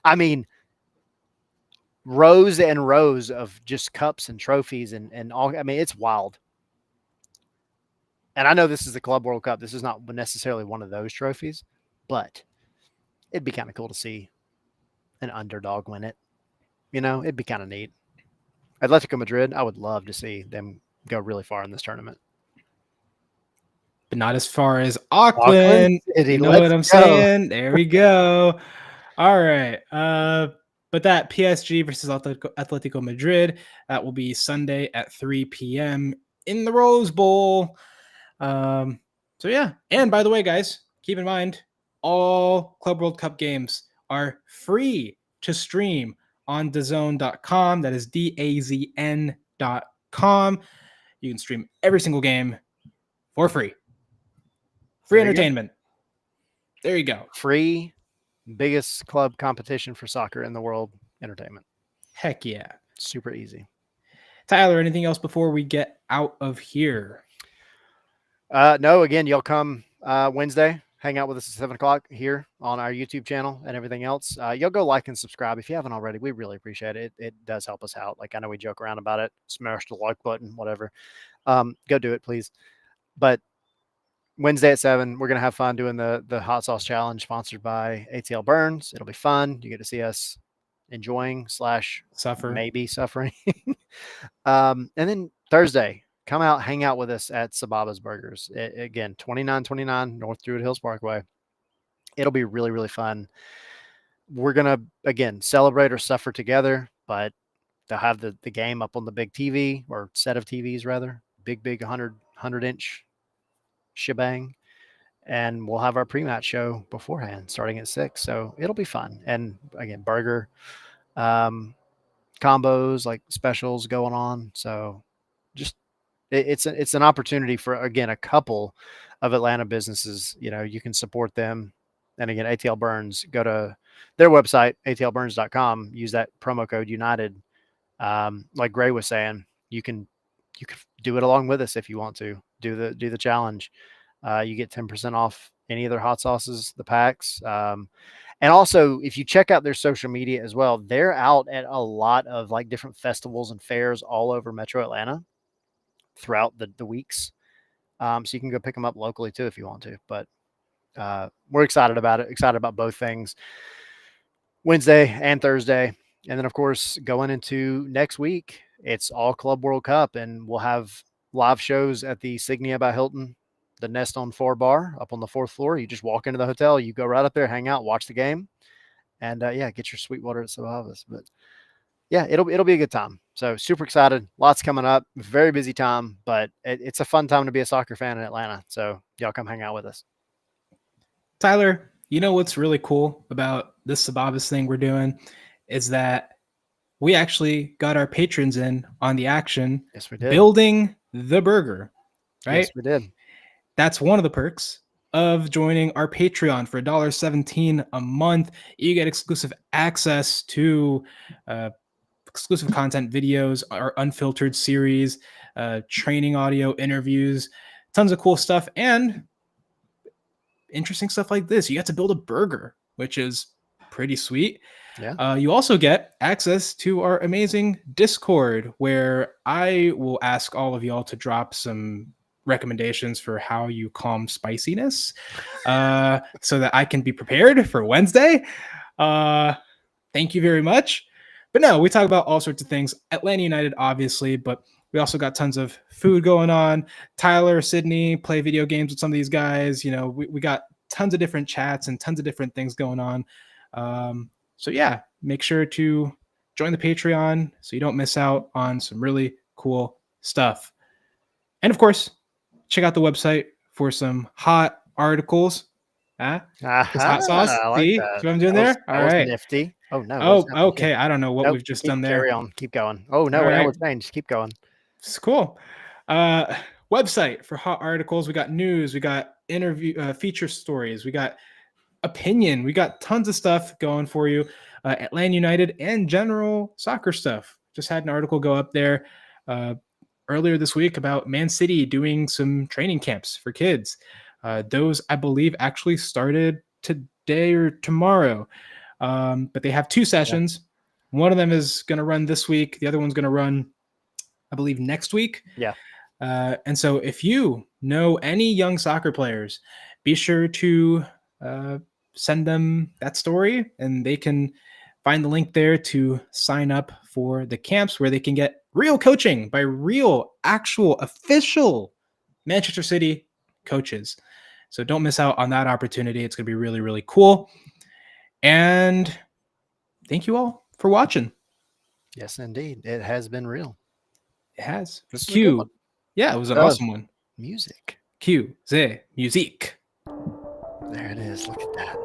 I mean, rows and rows of just cups and trophies and all. I mean, it's wild. And I know this is the Club World Cup. This is not necessarily one of those trophies, but it'd be kind of cool to see an underdog win it. It'd be kind of neat. Atletico Madrid, I would love to see them go really far in this tournament. But not as far as Auckland. You know what I'm saying? There we go. All right. But that PSG versus Atletico Madrid, that will be Sunday at 3 p.m. in the Rose Bowl. So yeah. And by the way, guys, keep in mind, all Club World Cup games are free to stream on DAZN.com. That is DAZN.com. You can stream every single game for free. Free entertainment. There you go. Free, biggest club competition for soccer in the world, entertainment. Heck yeah. Super easy. Tyler, anything else before we get out of here? No, again, y'all come Wednesday, hang out with us at 7 o'clock here on our YouTube channel and everything else. Y'all go like and subscribe if you haven't already. We really appreciate it. It does help us out. Like, I know we joke around about it. Smash the like button, whatever. Go do it, please. But Wednesday at 7, we're gonna have fun doing the hot sauce challenge sponsored by ATL Burns. It'll be fun. You get to see us enjoying / Suffer. maybe suffering. And then Thursday, come out, hang out with us at Sababa's Burgers. Again, 2929 North Druid Hills Parkway. It'll be really, really fun. We're gonna again celebrate or suffer together, but they'll have the game up on the big TV or set of TVs rather, big 100-inch shebang. And we'll have our pre-match show beforehand starting at 6. So it'll be fun. And again, burger combos, like specials going on. So just it's an opportunity for, again, a couple of Atlanta businesses. You can support them. And again, ATL Burns, go to their website, atlburns.com, use that promo code United. Like Gray was saying, you can do it along with us if you want to do the challenge. You get 10% off any of their hot sauces, the packs. And also, if you check out their social media as well, they're out at a lot of like different festivals and fairs all over Metro Atlanta throughout the weeks. So you can go pick them up locally too if you want to. But we're excited about it. Excited about both things, Wednesday and Thursday. And then, of course, going into next week, it's all Club World Cup, and we'll have live shows at the Signia by Hilton, the Nest on 4 bar up on the 4th floor. You just walk into the hotel, you go right up there, hang out, watch the game, and get your sweet water at Sababa's. But yeah, it'll be a good time. So super excited. Lots coming up. Very busy time, but it's a fun time to be a soccer fan in Atlanta. So y'all come hang out with us. Tyler, you know what's really cool about this Sababa's thing we're doing is that we actually got our patrons in on the action. Yes, we did. Building the burger, right? Yes, we did. That's one of the perks of joining our Patreon for $1.17 a month. You get exclusive access to exclusive content videos, our unfiltered series, training audio, interviews, tons of cool stuff, and interesting stuff like this. You get to build a burger, which is pretty sweet. Yeah. You also get access to our amazing Discord, where I will ask all of y'all to drop some recommendations for how you calm spiciness, so that I can be prepared for Wednesday. Thank you very much. But no, we talk about all sorts of things. Atlanta United, obviously, but we also got tons of food going on. Tyler, Sydney play video games with some of these guys. We got tons of different chats and tons of different things going on. So yeah, make sure to join the Patreon so you don't miss out on some really cool stuff. And of course, check out the website for some hot articles. Hot sauce. I like See that. what I'm doing there? All right. Nifty. Oh, no. Oh, okay. I don't know what we've just done there. Carry on. Keep going. Oh, no. Now we're changed. Keep going. It's cool. Website for hot articles. We got news. We got interview, feature stories. We got opinion. We got tons of stuff going for you. Atlanta United and general soccer stuff. Just had an article go up there earlier this week about Man City doing some training camps for kids. Those, I believe, actually started today or tomorrow. But they have 2 sessions. Yeah. One of them is going to run this week. The other one's going to run, I believe, next week. Yeah. And so if you know any young soccer players, be sure to send them that story, and they can find the link there to sign up for the camps where they can get real coaching by real, actual, official Manchester City coaches. So don't miss out on that opportunity. It's going to be really, really cool. And thank you all for watching. Yes, indeed. It has been real. It has. This Cue. Yeah, it was an awesome one. Music. Cue the music. There it is. Look at that.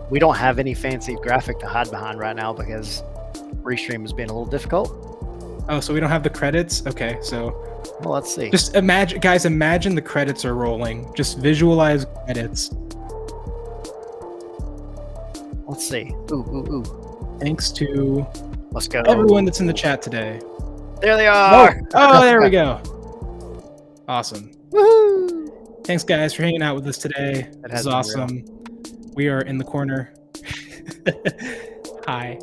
We don't have any fancy graphic to hide behind right now because Restream is being a little difficult. Oh, so we don't have the credits? Okay, so... Well, let's see. Just imagine the credits are rolling. Just visualize credits. Let's see. Ooh. Thanks to Let's go. everyone that's in the chat today. There they are. Oh, there we go. Awesome. Woohoo! Thanks, guys, for hanging out with us today. That This has is been awesome. We are in the corner. Hi.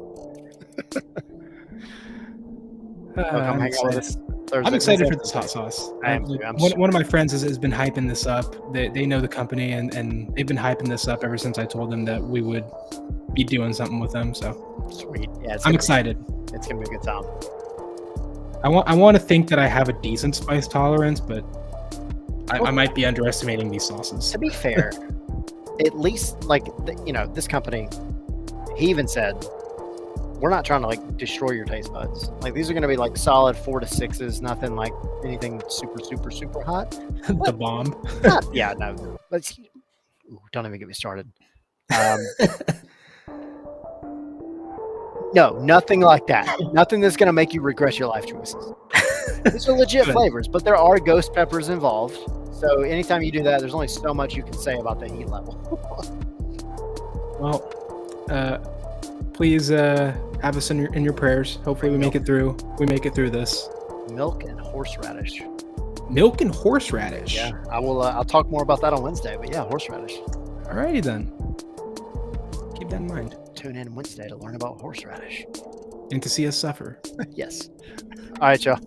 Come hang out with us Thursday. I'm excited for this hot sauce. I am too. One of my friends has been hyping this up. They know the company, and they've been hyping this up ever since I told them that we would be doing something with them. So sweet. Yeah, I'm excited. It's gonna be a good time. I want to think that I have a decent spice tolerance, but I might be underestimating these sauces. To be fair, at least this company, he even said, we're not trying to like destroy your taste buds. Like these are gonna be like solid 4 to 6s, nothing like anything super hot. The bomb. Yeah, no. Let's don't even get me started. No, nothing like that. Nothing that's gonna make you regret your life choices. These are legit flavors, but there are ghost peppers involved. So anytime you do that, there's only so much you can say about the heat level. Well, please have us in your prayers. Hopefully we make it through. We make it through this. Milk and horseradish. Milk and horseradish. Yeah, I will. I'll talk more about that on Wednesday. But yeah, horseradish. Alrighty then. Keep that in mind. Tune in Wednesday to learn about horseradish And to see us suffer. Yes. All right, y'all.